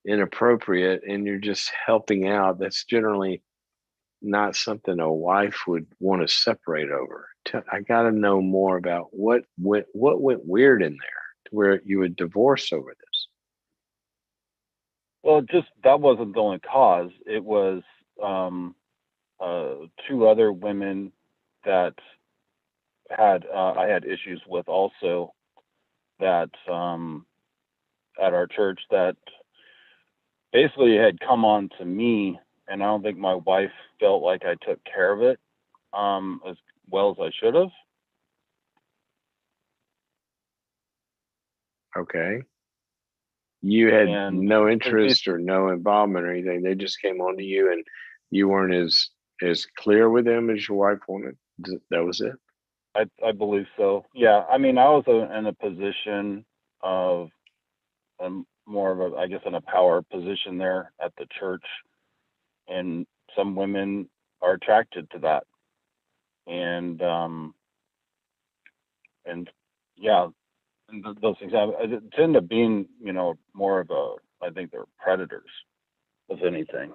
inappropriate, and you're just helping out. That's generally not something a wife would want to separate over. I got to know more about what went weird in there to where you would divorce over this. well, just that wasn't the only cause. It was um, two other women that had I had issues with also that at our church that basically had come on to me, and I don't think my wife felt like I took care of it as well as I should have. Okay. You had And no because interest or no involvement or anything. They just came on to you, and you weren't as clear with them as your wife wanted. That was it. I believe so. Yeah, I mean, I was in a position of more of a, I guess, in a power position there at the church, and some women are attracted to that, and and yeah, and those things have, it tend up being, more of a, I think they're predators, if anything.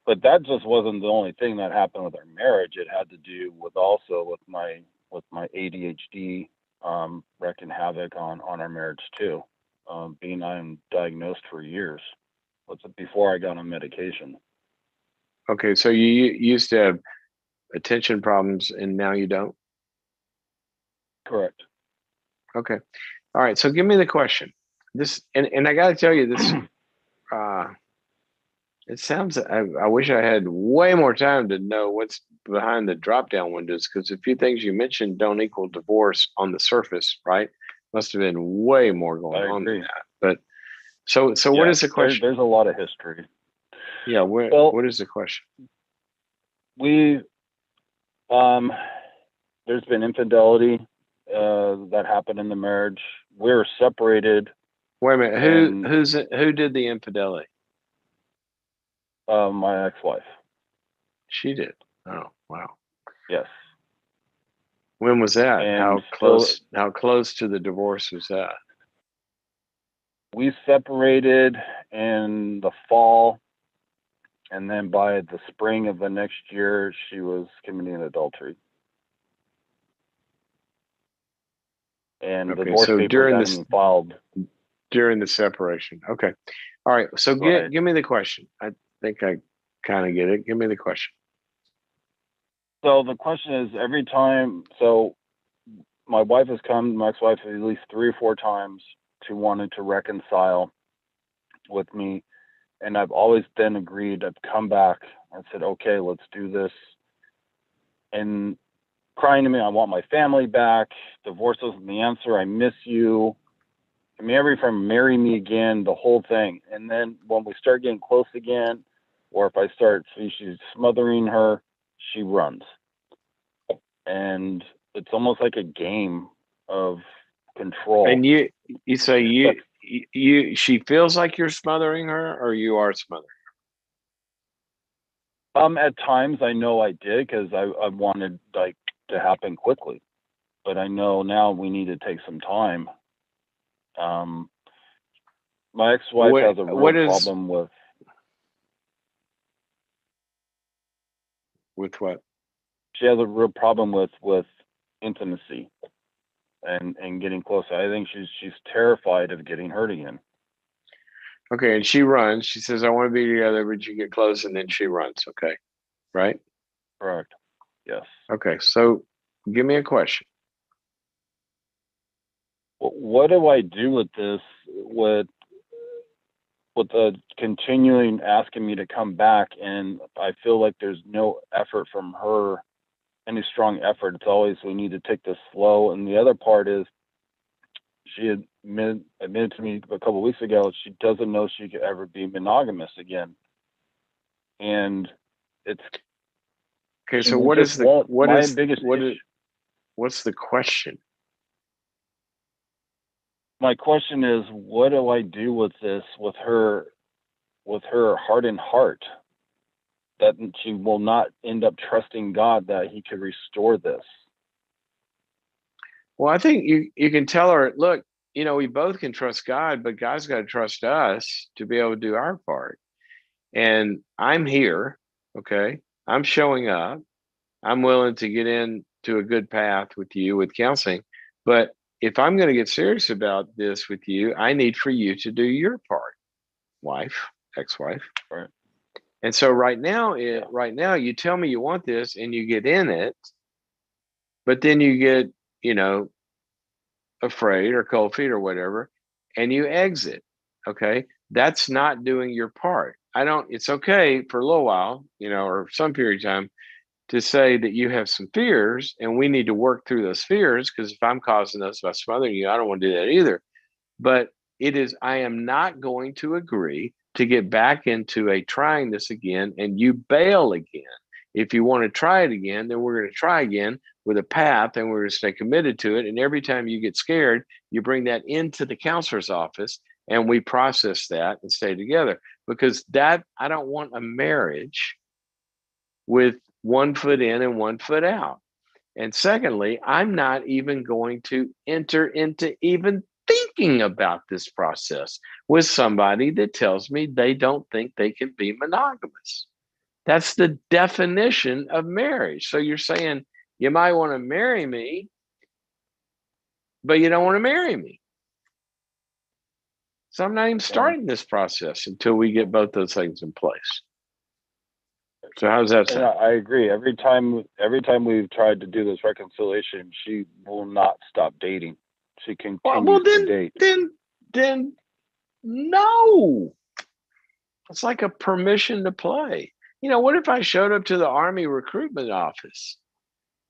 But that just wasn't the only thing that happened with our marriage. It had to do with also with my ADHD wreaking havoc on our marriage too. Being undiagnosed for years. Was it before I got on medication? Okay, so you used to have attention problems, and now you don't. Correct. Okay, all right. So give me the question. This and I got to tell you this. Uh, it sounds. I wish I had way more time to know what's behind the drop down windows, because a few things you mentioned don't equal divorce on the surface, right? Must have been way more going I on than agree. that. But so what Yeah, is the question? there's a lot of history. Yeah, Well, what is the question? we um, there's been infidelity that happened in the marriage. We're separated, Wait a minute. and Who did the infidelity? my ex-wife. She did. Oh, wow. Yes, When was that? and still How close to the divorce was that? we separated in the fall, and then by the spring of the next year, she was committing adultery, and Okay, divorce so papers during hadn't this been filed. During the separation. Okay. All right. So Right. give me the question. I think I kind of get it. Give me the question. So the question is, every time, so my wife has come, my ex-wife, at least 3 or 4 times to wanting to reconcile with me, and I've always then agreed. I've come back and said, okay, let's do this, and crying to me, I want my family back. Divorce wasn't the answer. I miss you. I mean, every time, marry me again, the whole thing. And then when we start getting close again, or if I start see she's smothering her, she runs. And it's almost like a game of control. And you say she feels like you're smothering her, or you are smothering At times I know I did because I wanted like to happen quickly, but I know now we need to take some time. Um, my her. ex-wife has a real What is problem with what? she has a real problem with intimacy and getting closer. I think she's terrified of getting hurt again. Okay, and she runs. She says, "I want to be together," but you get close, and then she runs. Okay, right? Correct. Yes. Okay, so give me a question. What do I do with this? With the continuing asking me to come back, and I feel like there's no effort from her, any strong effort. It's always, we need to take this slow. And the other part is, she admitted to me a couple of weeks ago she doesn't know she could ever be monogamous again, and it's Okay, she so what just is the won't. My biggest issue. what's the question? My question is, what do I do with this, with her hardened heart, that she will not end up trusting God that He could restore this? Well, I think you can tell her, look, we both can trust God, but God's got to trust us to be able to do our part. And I'm here, okay? I'm showing up. I'm willing to get into a good path with you with counseling. But if I'm going to get serious about this with you, I need for you to do your part, wife, ex-wife. Right. And so right now, you tell me you want this and you get in it, but then you get, you know, afraid or cold feet or whatever, and you exit. Okay. That's not doing your part. It's okay for a little while, or some period of time to say that you have some fears and we need to work through those fears. Because if I'm causing those by smothering you, I don't want to do that either. But I am not going to agree to get back into trying this again and you bail again. If you want to try it again, then we're going to try again with a path and we're going to stay committed to it. And every time you get scared, you bring that into the counselor's office and we process that and stay together. Because I don't want a marriage with one foot in and one foot out. And secondly, I'm not even going to enter into even thinking about this process with somebody that tells me they don't think they can be monogamous. That's the definition of marriage. So you're saying you might want to marry me, but you don't want to marry me. So I'm not even starting this process until we get both those things in place. So how's that sound? I agree. Every time we've tried to do this reconciliation, she will not stop dating. She continues to date. Then no. It's like a permission to play. What if I showed up to the Army recruitment office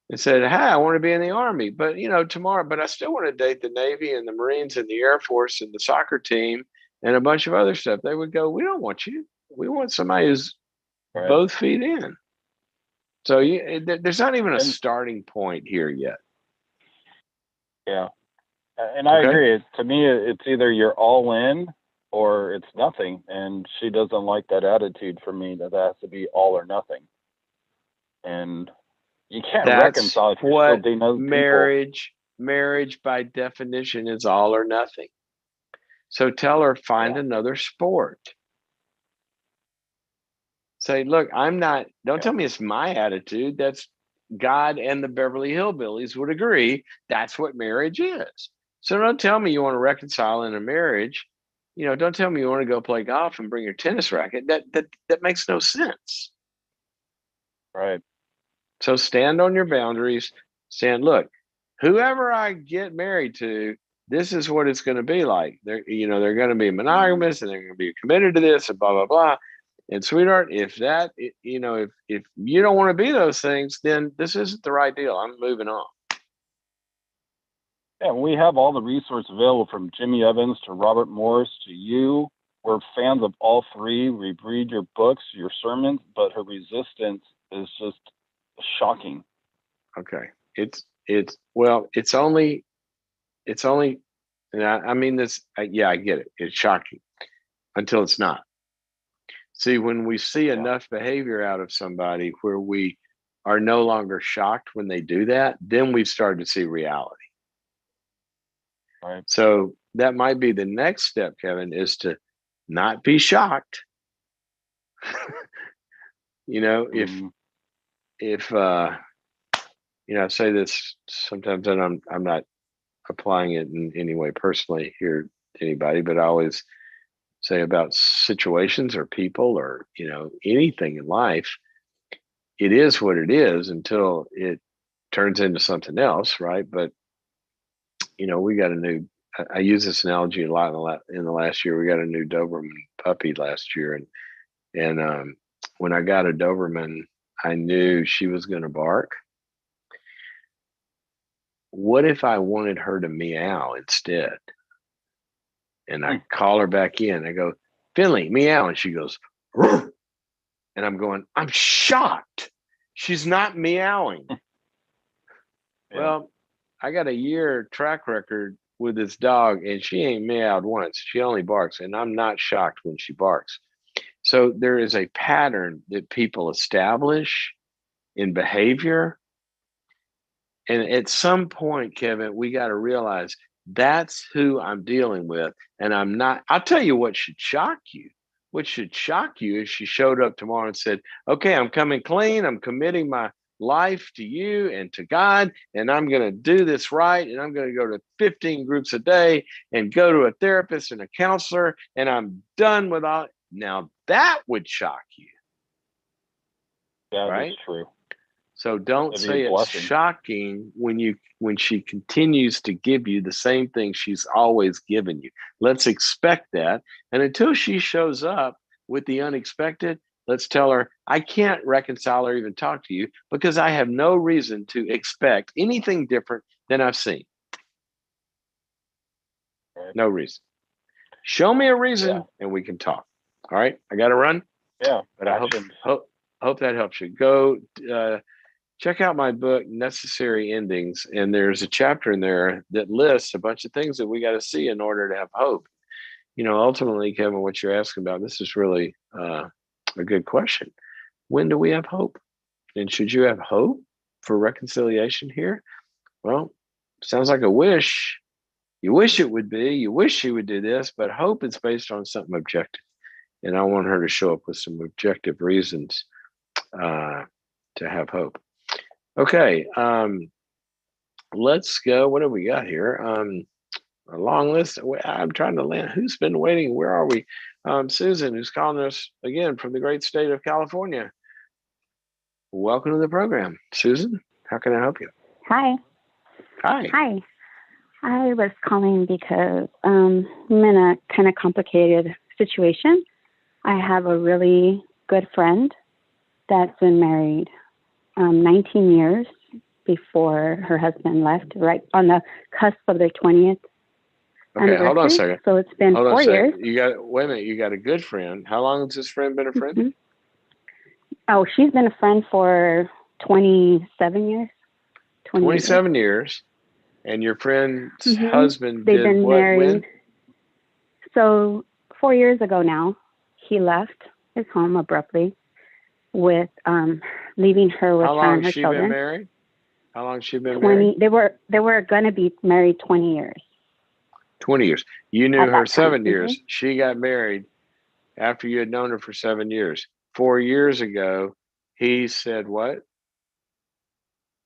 and said, "Hey, I want to be in the Army, but tomorrow, but I still want to date the Navy and the Marines and the Air Force and the soccer team and a bunch of other stuff." They would go, "We don't want you. We want somebody who's Right. both feet in." So there's not even a starting point here yet. Yeah, and I agree. To me, it's either you're all in or it's nothing. And she doesn't like that attitude for me, that has to be all or nothing. And you can't reconcile if you're still dating other people. Marriage by definition is all or nothing. So tell her, find another sport. Say, look, don't tell me it's my attitude. That's God and the Beverly Hillbillies would agree. That's what marriage is. So don't tell me you want to reconcile in a marriage. Don't tell me you want to go play golf and bring your tennis racket. That makes no sense. Right. So stand on your boundaries. Look, whoever I get married to, this is what it's going to be like. They're going to be monogamous and they're going to be committed to this and blah, blah, blah. And sweetheart, if you don't want to be those things, then this isn't the right deal. I'm moving on. Yeah, we have all the resources available from Jimmy Evans to Robert Morris to you. We're fans of all three. We read your books, your sermons, but her resistance is just shocking. Okay. It's only, and I mean this, yeah, I get it. It's shocking until it's not. See, when we see enough behavior out of somebody where we are no longer shocked when they do that, then we've started to see reality. Right. So that might be the next step, Kevin, is to not be shocked. If I say this sometimes, and I'm not applying it in any way personally here to anybody, but I always say about situations or people or anything in life, it is what it is until it turns into something else, right? But we got a new. I use this analogy a lot in the last year. We got a new Doberman puppy last year, and when I got a Doberman, I knew she was going to bark. What if I wanted her to meow instead? And I call her back in. I go, Finley, meow. And she goes, Rrr. And I'm going, I'm shocked. She's not meowing. Yeah. Well, I got a year track record with this dog, and she ain't meowed once. She only barks, and I'm not shocked when she barks. So there is a pattern that people establish in behavior. And at some point, Kevin, we got to realize that's who I'm dealing with. And I'm not, I'll tell you what should shock you. What should shock you is she showed up tomorrow and said, okay, I'm coming clean. I'm committing my life to you and to God, and I'm going to do this right. And I'm going to go to 15 groups a day and go to a therapist and a counselor, and I'm done with all. Now that would shock you. Yeah, right? That's true. So don't say it's shocking when she continues to give you the same thing she's always given you. Let's expect that. And until she shows up with the unexpected, let's tell her, I can't reconcile or even talk to you because I have no reason to expect anything different than I've seen. Right. No reason. Show me a reason and we can talk. All right. I got to run. Yeah. But I hope that helps you. Go check out my book, Necessary Endings. And there's a chapter in there that lists a bunch of things that we got to see in order to have hope. Ultimately, Kevin, what you're asking about, this is really a good question. When do we have hope? And should you have hope for reconciliation here? Well, sounds like a wish. You wish it would be. You wish she would do this, but hope is based on something objective. And I want her to show up with some objective reasons to have hope. Okay, let's go. What have we got here? A long list. I'm trying to land. Who's been waiting? Where are we? Susan, who's calling us again from the great state of California. Welcome to the program, Susan. How can I help you? Hi. Hi. Hi. I was calling because I'm in a kind of complicated situation. I have a really good friend that's been married 19 years before her husband left, right on the cusp of their 20th anniversary. Hold on a second. So it's been 4 years. Wait a minute. You got a good friend. How long has this friend been a friend? Mm-hmm. Oh, she's been a friend for 27 years. 27 years. And your friend's husband They've did been what married. when? So 4 years ago now, he left his home abruptly with leaving her with her and her children. How long has she been married? How long has she been married? They were going to be married 20 years. 20 years. You knew her 7 years. Mm-hmm. She got married after you had known her for 7 years. 4 years ago, he said what?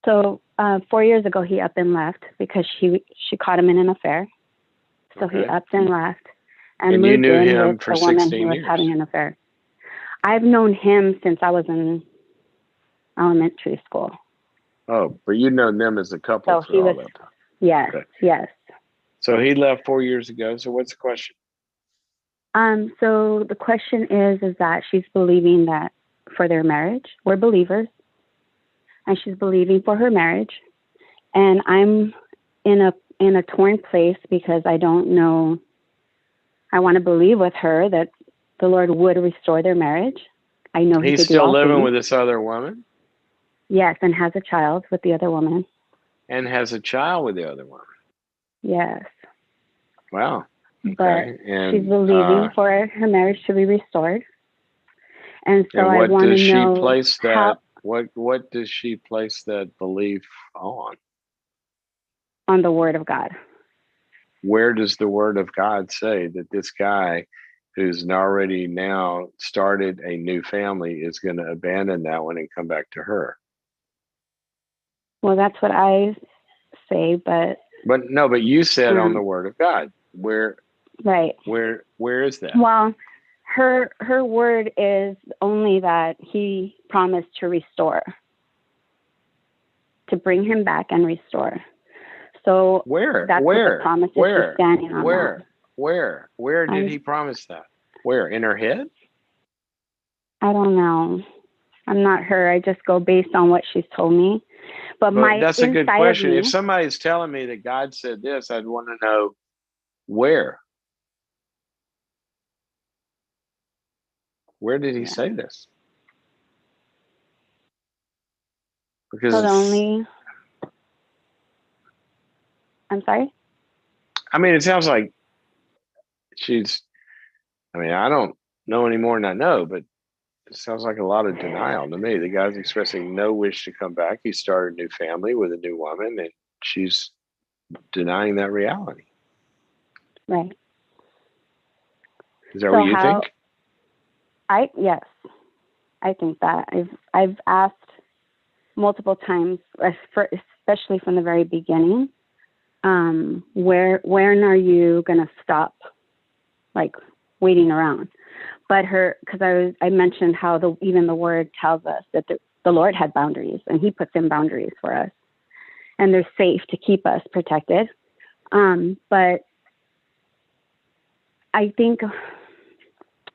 So 4 years ago, he up and left because she caught him in an affair. So he upped and left and you moved knew in him with for a woman 16 who was years. having an affair. I've known him since I was in elementary school. Oh, but you'd known them as a couple So through all that time. Yes, Okay. yes. So he left 4 years ago. So what's the question? So the question is that she's believing that for their marriage, we're believers, and she's believing for her marriage, and I'm in a torn place because I don't know. I want to believe with her that the Lord would restore their marriage. I know he He's could do still all living things. with this other woman? Yes, and has a child with the other woman. And has a child with the other woman? Yes. Wow. Okay. But And she's believing for her marriage to be restored. And so I what want to does she know place that? how, What does she place that belief on? on the Word of God. Where does the Word of God say that this guy who's already now started a new family is going to abandon that one and come back to her? Well, that's what I say, but you said on the Word of God. Where is that? Well, her word is only that he promised to restore, to bring him back and restore. So that's what the promise is. She's standing on that. Where did he promise that? Where? In her head? I don't know. I'm not her. I just go based on what she's told me. But that's a good question. If somebody's telling me that God said this, I'd want to know where. Where did he say this? Because I'm sorry? I mean, it sounds like I don't know any more than I know, but it sounds like a lot of denial to me. The guy's expressing no wish to come back. He started a new family with a new woman, and she's denying that reality. Right. Is that what you think? Yes, I think that. I've asked multiple times, especially from the very beginning, when are you going to stop, like, waiting around? But because I mentioned how even the Word tells us that the Lord had boundaries, and he puts in boundaries for us, and they're safe to keep us protected. But I think,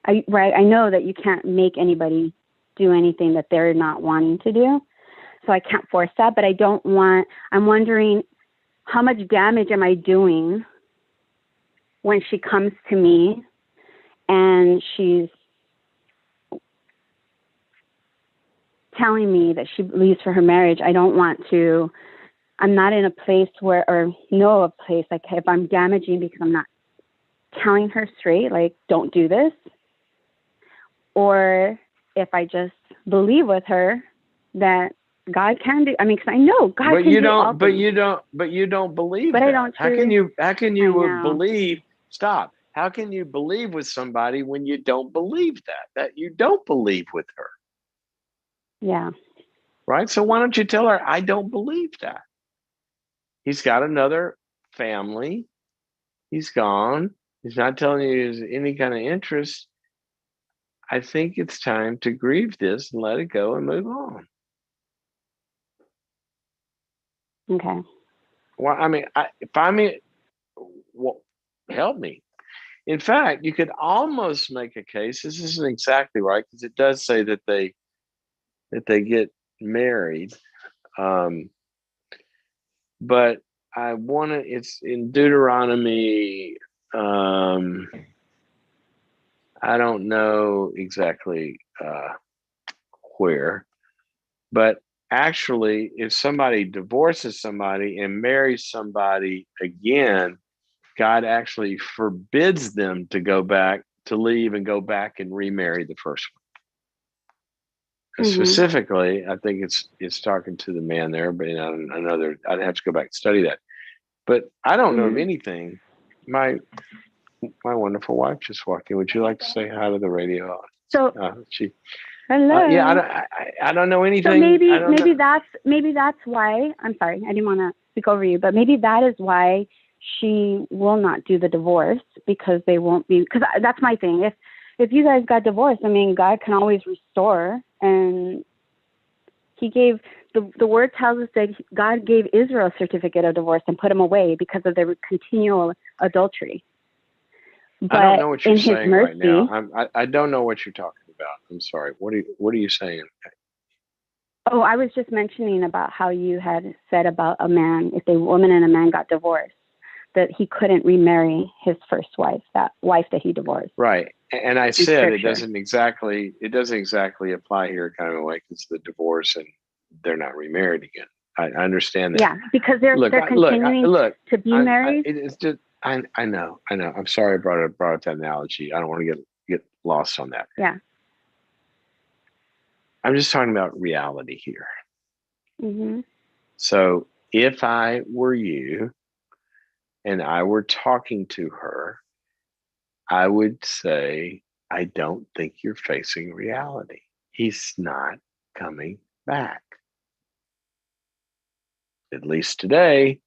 I know that you can't make anybody do anything that they're not wanting to do. So I can't force that, but I'm wondering how much damage am I doing when she comes to me and she's telling me that she believes for her marriage. I'm not in a place like if I'm damaging because I'm not telling her straight, like, don't do this. Or if I just believe with her that God can do. I mean, because I know God can do all things. But you don't believe. But that. I don't. How can you believe? Stop. How can you believe with somebody when you don't believe that you don't believe with her? Yeah. Right. So why don't you tell her I don't believe that? He's got another family. He's gone. He's not telling you there's any kind of interest. I think it's time to grieve this and let it go and move on. Okay. Well, I mean, help me. In fact, you could almost make a case. This isn't exactly right because it does say that they get married, but it's in Deuteronomy. I don't know exactly where, but actually, if somebody divorces somebody and marries somebody again, God actually forbids them to leave and go back and remarry the first one. Mm-hmm. Specifically, I think it's talking to the man there, but I'd have to go back and study that. But I don't know of anything. My wonderful wife just walked in. Would you like to say hi to the radio? So Hello. Yeah, I don't know anything. So maybe I don't know. maybe that's why. I'm sorry, I didn't want to speak over you, but maybe that is why she will not do the divorce, because they won't be. Because that's my thing. If you guys got divorced, I mean, God can always restore, and He gave the word tells us that God gave Israel a certificate of divorce and put them away because of their continual adultery. But I don't know what you're in His saying mercy, right now. I don't know what you're talking about. I'm sorry. What are you saying? oh, I was just mentioning about how you had said about a man, if a woman and a man got divorced, that he couldn't remarry his first wife, that wife that he divorced. Right. And I In said it Scripture. doesn't exactly apply here, kind of like it's the divorce and they're not remarried again. I understand that. Yeah, because they're continuing to be married. It's just I know. I'm sorry I brought up that analogy. I don't want to get lost on that. Yeah. I'm just talking about reality here. Mm-hmm. So if I were you and I were talking to her, I would say, I don't think you're facing reality. He's not coming back, at least today.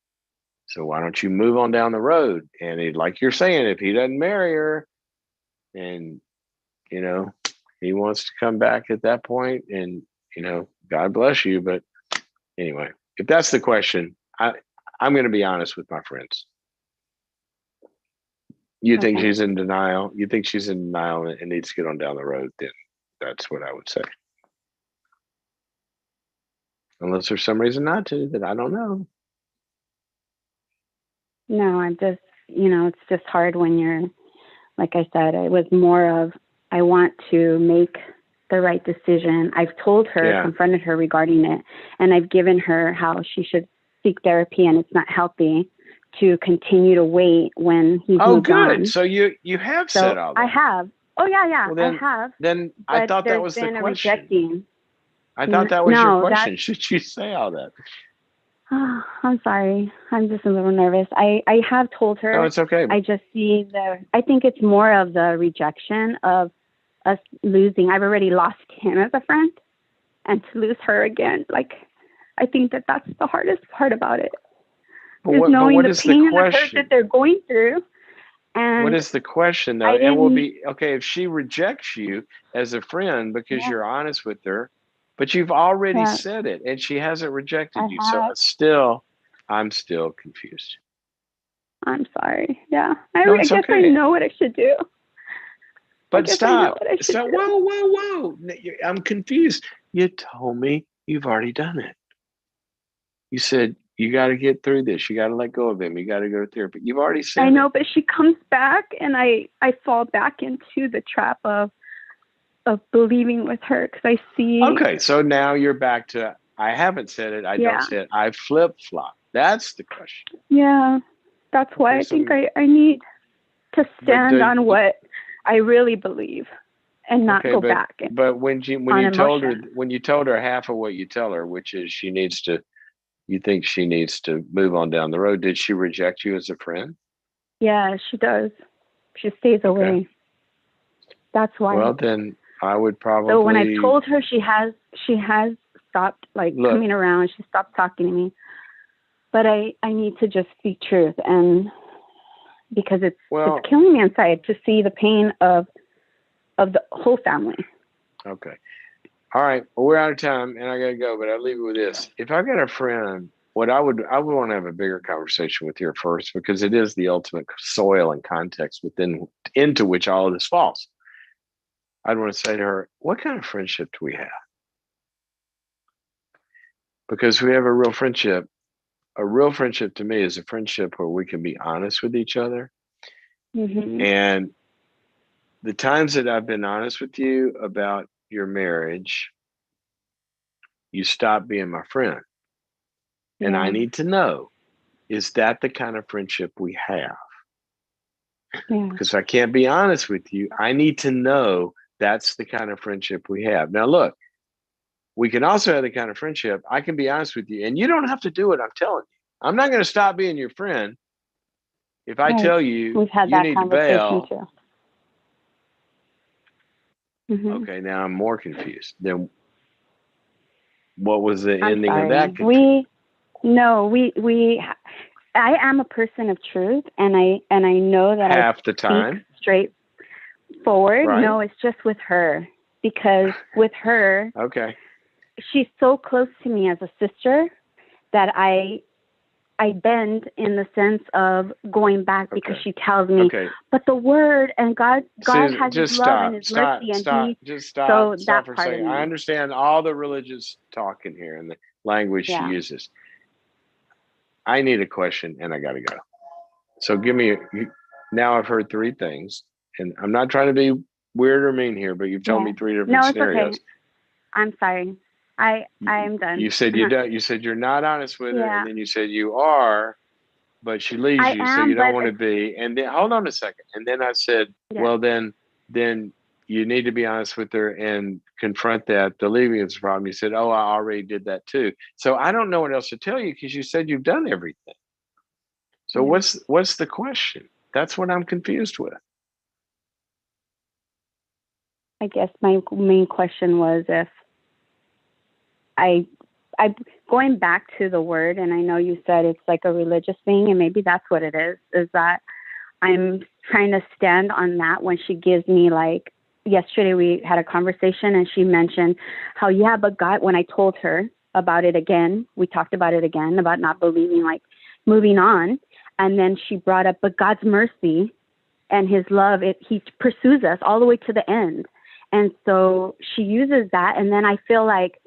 So why don't you move on down the road? And like you're saying, if he doesn't marry her and, he wants to come back at that point, and, God bless you. But anyway, if that's the question, I'm going to be honest with my friends. You think she's in denial? You think she's in denial and needs to get on down the road? Then that's what I would say. Unless there's some reason not to that I don't know. No, I'm just, it's just hard when you're, like I said, it was more of, I want to make the right decision. I've told her, confronted her regarding it, and I've given her how she should seek therapy, and it's not healthy to continue to wait when he's moved on. Oh, good. So you have said all that. I have. Oh, yeah, well, I have. Then I thought that was the question. Rejecting. I thought that was your question. Should you say all that? Oh, I'm sorry. I'm just a little nervous. I have told her. No, it's okay. I just see I think it's more of the rejection of us losing. I've already lost him as a friend, and to lose her again, I think that's the hardest part about it. Is knowing the pain and the hurt that they're going through. And what is the question, though? It will be, okay, if she rejects you as a friend because you're honest with her, but you've already said it and she hasn't rejected you. So I'm still confused. I'm sorry. Yeah. I guess okay. I know what I should do. But stop. Whoa. I'm confused. You told me you've already done it. You said, you got to get through this. You got to let go of him. You got to go to therapy. You've already said I know, but she comes back and I fall back into the trap of believing with her because I see. Okay, so now you're back to, I haven't said it. I don't say it. I flip-flop. That's the question. Yeah, that's why I think I need to stand on what I really believe and not go back. But when you told her half of what you tell her, which is you think she needs to move on down the road, did she reject you as a friend? Yeah, she does. She stays away. That's why. Well, then I would probably. So when I told her, she has stopped coming around. She stopped talking to me. But I need to just speak truth, and because it's killing me inside to see the pain of the whole family. Okay. All right. Well, we're out of time and I got to go, but I'll leave it with this. If I got a friend, I would want to have a bigger conversation with her first, because it is the ultimate soil and context into which all of this falls. I'd want to say to her, what kind of friendship do we have? Because we have a real friendship. A real friendship to me is a friendship where we can be honest with each other. Mm-hmm. And the times that I've been honest with you about your marriage, you stop being my friend. Yeah. And I need to know, is that the kind of friendship we have? Yeah. Because I can't be honest with you. I need to know that's the kind of friendship we have. Now, look, we can also have the kind of friendship. I can be honest with you, and you don't have to do what I'm telling you. I'm not going to stop being your friend if I tell you we've had you that need conversation to bail. Too. Okay, now I'm more confused. Then what was the I'm ending of sorry. that confusion? I am a person of truth, and I know that Half the I time, speak straightforward. right? No, it's just with her, because with her, Okay. she's so close to me as a sister that I bend in the sense of going back, because Okay. she tells me, Okay. but the word and God Susan, has his just love and stop, his stop, mercy, and stop, just stop, so stop that for a part of second. I me. understand all the religious talk in here and the language she Yeah. uses. I need a question and I got to go. So give me, now I've heard three things, and I'm not trying to be weird or mean here, but you've told me three different No, it's okay. scenarios. I'm sorry. I am done. You said you don't, you said you're not honest with her, Yeah. and then you said you are, but she leaves I you, so am, you don't but want to be. And then hold on a second. And then I said, yeah. well, then you need to be honest with her and confront that the leaving is a problem. You said, oh, I already did that too. So I don't know what else to tell you, because you said you've done everything. So Yeah. what's the question? That's what I'm confused with. I guess my main question was if I going back to the word, and I know you said it's like a religious thing, and maybe that's what it is that I'm trying to stand on that when she gives me, like, yesterday we had a conversation and she mentioned how, yeah, but God, when I told her about it again, we talked about it again, about not believing, like moving on. And then she brought up, but God's mercy and his love, he pursues us all the way to the end. And so she uses that. And then I feel like,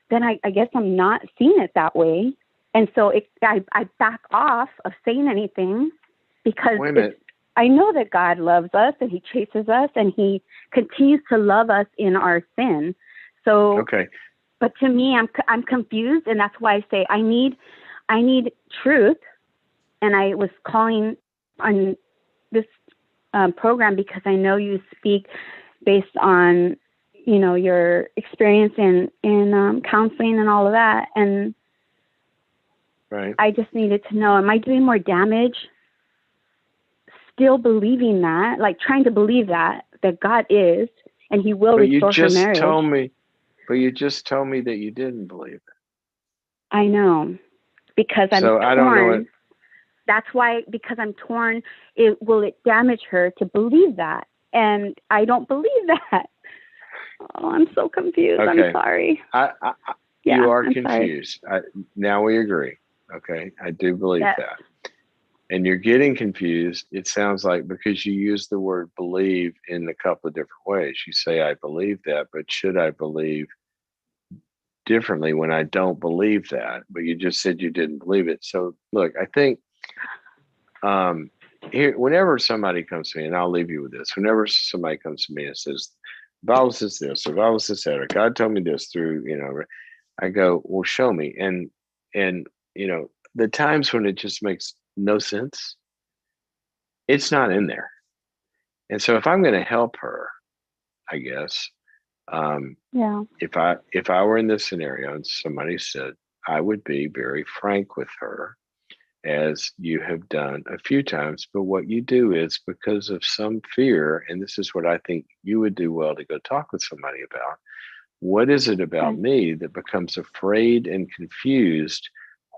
then I guess I'm not seeing it that way. And so I back off of saying anything, because Wait a minute. I know that God loves us and he chases us and he continues to love us in our sin. So, Okay. but to me, I'm confused. And that's why I say I need truth. And I was calling on this program because I know you speak based on, your experience in counseling and all of that. And Right. I just needed to know, am I doing more damage still believing that, like trying to believe that God is, and he will restore her marriage? But you just told me that you didn't believe it. I know, because I'm so torn. I don't know it. That's why, because I'm torn, will it damage her to believe that? And I don't believe that. Oh, I'm so confused. Okay. I'm sorry. You are I'm confused. Now we agree. Okay. I do believe Yes. that. And you're getting confused, it sounds like, because you use the word believe in a couple of different ways. You say, I believe that, but should I believe differently when I don't believe that? But you just said you didn't believe it. So look, I think here, whenever somebody comes to me, and I'll leave you with this, whenever somebody comes to me and says, the Bible says this, or the Bible says that, or God told me this through, I go, well, show me. And the times when it just makes no sense, it's not in there. And so if I'm going to help her, I guess, if I were in this scenario and somebody said, I would be very frank with her, as you have done a few times. But what you do is, because of some fear, and this is what I think you would do well to go talk with somebody about. What is it about me that becomes afraid and confused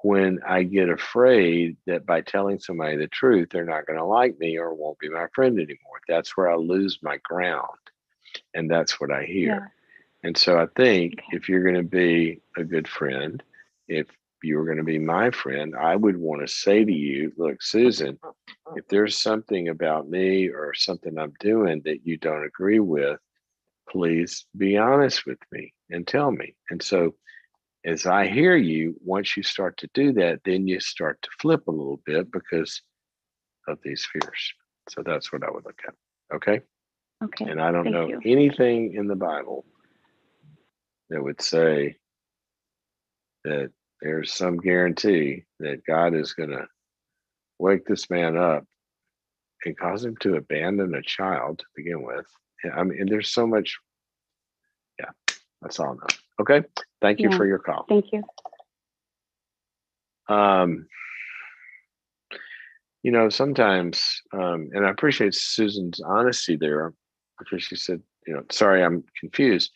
when I get afraid that by telling somebody the truth, they're not going to like me or won't be my friend anymore? That's where I lose my ground. And that's what I hear. Yeah. And so I think if you're going to be a good friend, if you were going to be my friend, I would want to say to you, look, Susan, if there's something about me or something I'm doing that you don't agree with, please be honest with me and tell me. And so as I hear you, once you start to do that, then you start to flip a little bit because of these fears. So that's what I would look at. Okay. Okay. And I don't Thank know you. anything in the Bible that would say that there's some guarantee that God is going to wake this man up and cause him to abandon a child to begin with. I mean, and there's so much. Yeah, that's all I know. Okay. Thank you for your call. Thank you. Sometimes, and I appreciate Susan's honesty there, because she said, sorry, I'm confused.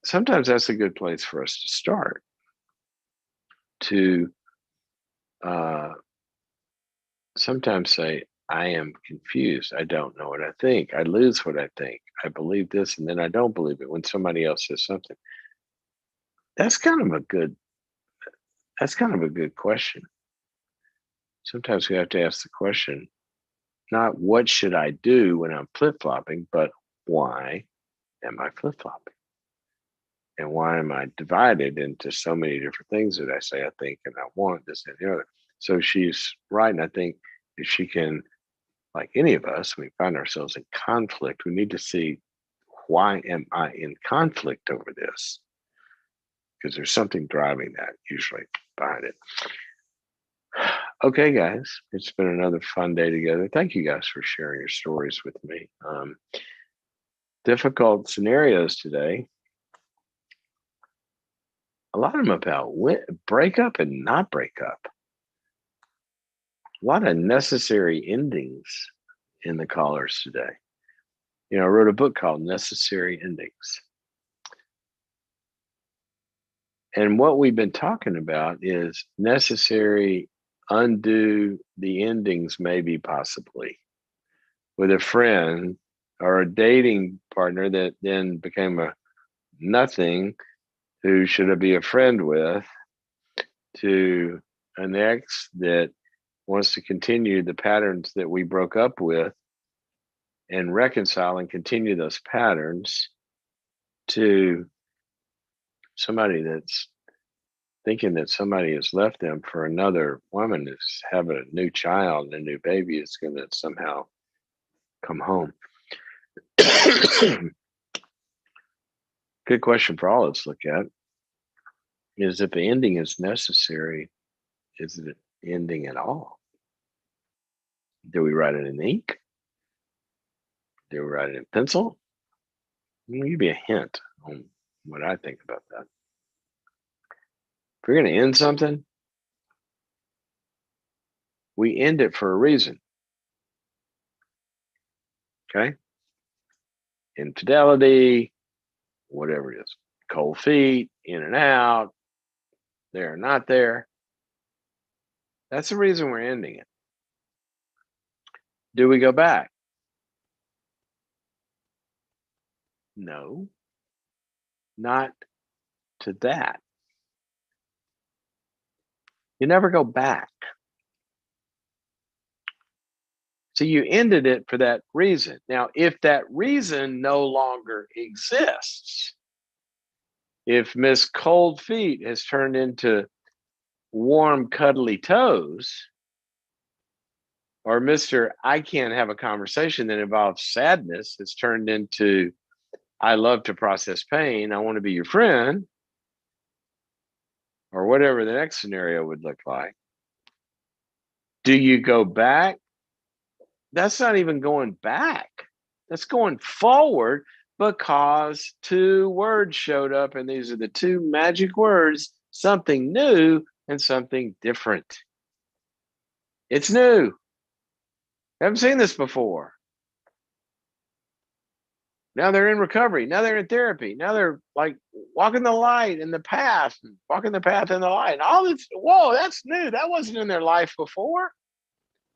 Sometimes that's a good place for us to start, to sometimes say, I am confused. I don't know what I think. I lose what I think. I believe this and then I don't believe it when somebody else says something. That's kind of a good question. Sometimes we have to ask the question, not what should I do when I'm flip-flopping, but why am I flip-flopping? And why am I divided into so many different things that I say, I think, and I want this and the other? So she's right. And I think if she can, like any of us, we find ourselves in conflict. We need to see, why am I in conflict over this? Because there's something driving that usually behind it. Okay, guys, it's been another fun day together. Thank you guys for sharing your stories with me. Difficult scenarios today. A lot of them about break up and not break up. A lot of necessary endings in the callers today. I wrote a book called Necessary Endings. And what we've been talking about is necessary, undo the endings, maybe possibly, with a friend or a dating partner that then became a nothing, who should I be a friend with, to an ex that wants to continue the patterns that we broke up with and reconcile and continue those patterns, to somebody that's thinking that somebody has left them for another woman who's having a new child and a new baby is going to somehow come home. Good question for all of us to look at is, if the ending is necessary, is it ending at all? Do we write it in ink? Do we write it in pencil? Let me give you a hint on what I think about that. If we're going to end something, we end it for a reason. Okay? Infidelity, whatever it is, cold feet, in and out, there or not there. That's the reason we're ending it. Do we go back? No, not to that. You never go back. So you ended it for that reason. Now, if that reason no longer exists, if Miss Cold Feet has turned into warm, cuddly toes, or Mr. I can't have a conversation that involves sadness has turned into I love to process pain, I want to be your friend, or whatever the next scenario would look like. Do you go back? That's not even going back. That's going forward, because two words showed up, and these are the two magic words: something new and something different. It's new. I haven't seen this before. Now they're in recovery. Now they're in therapy. Now they're like walking the light in the path, walking the path in the light. And all this, whoa, that's new. That wasn't in their life before.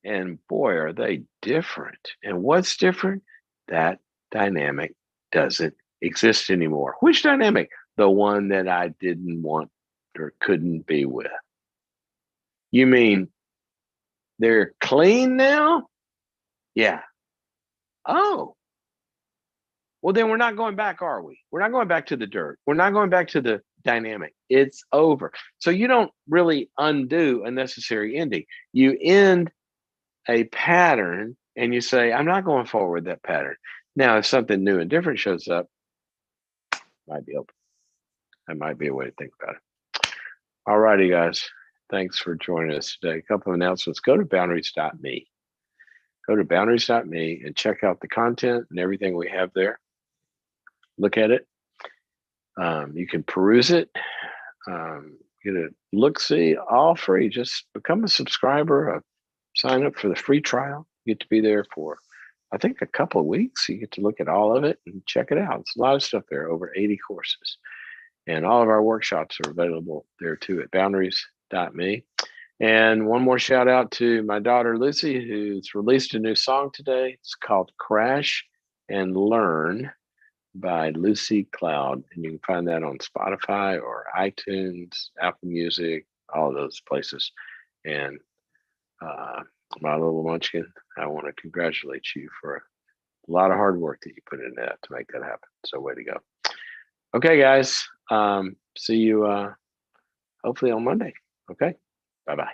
And boy, are they different. And what's different? That dynamic doesn't exist anymore. Which dynamic? The one that I didn't want or couldn't be with. You mean they're clean now? Yeah. Oh. Well, then we're not going back, are we? We're not going back to the dirt. We're not going back to the dynamic. It's over. So you don't really undo a necessary ending. You end a pattern and you say, I'm not going forward with that pattern. Now, if something new and different shows up, might be open. That might be a way to think about it. All righty, guys. Thanks for joining us today. A couple of announcements. Go to boundaries.me. Go to boundaries.me and check out the content and everything we have there. Look at it. You can peruse it. Get a look-see, all free. Just become a subscriber. Sign up for the free trial. You get to be there for I think, a couple of weeks. You get to look at all of it and check it out. It's a lot of stuff there, over 80 courses. And all of our workshops are available there too at boundaries.me. And one more shout out to my daughter Lucy, who's released a new song today. It's called Crash and Learn by Lucy Cloud. And you can find that on Spotify or iTunes, Apple Music, all of those places. And my little munchkin, I want to congratulate you for a lot of hard work that you put into that to make that happen. So way to go. Okay, guys. See you hopefully on Monday. Okay. Bye-bye.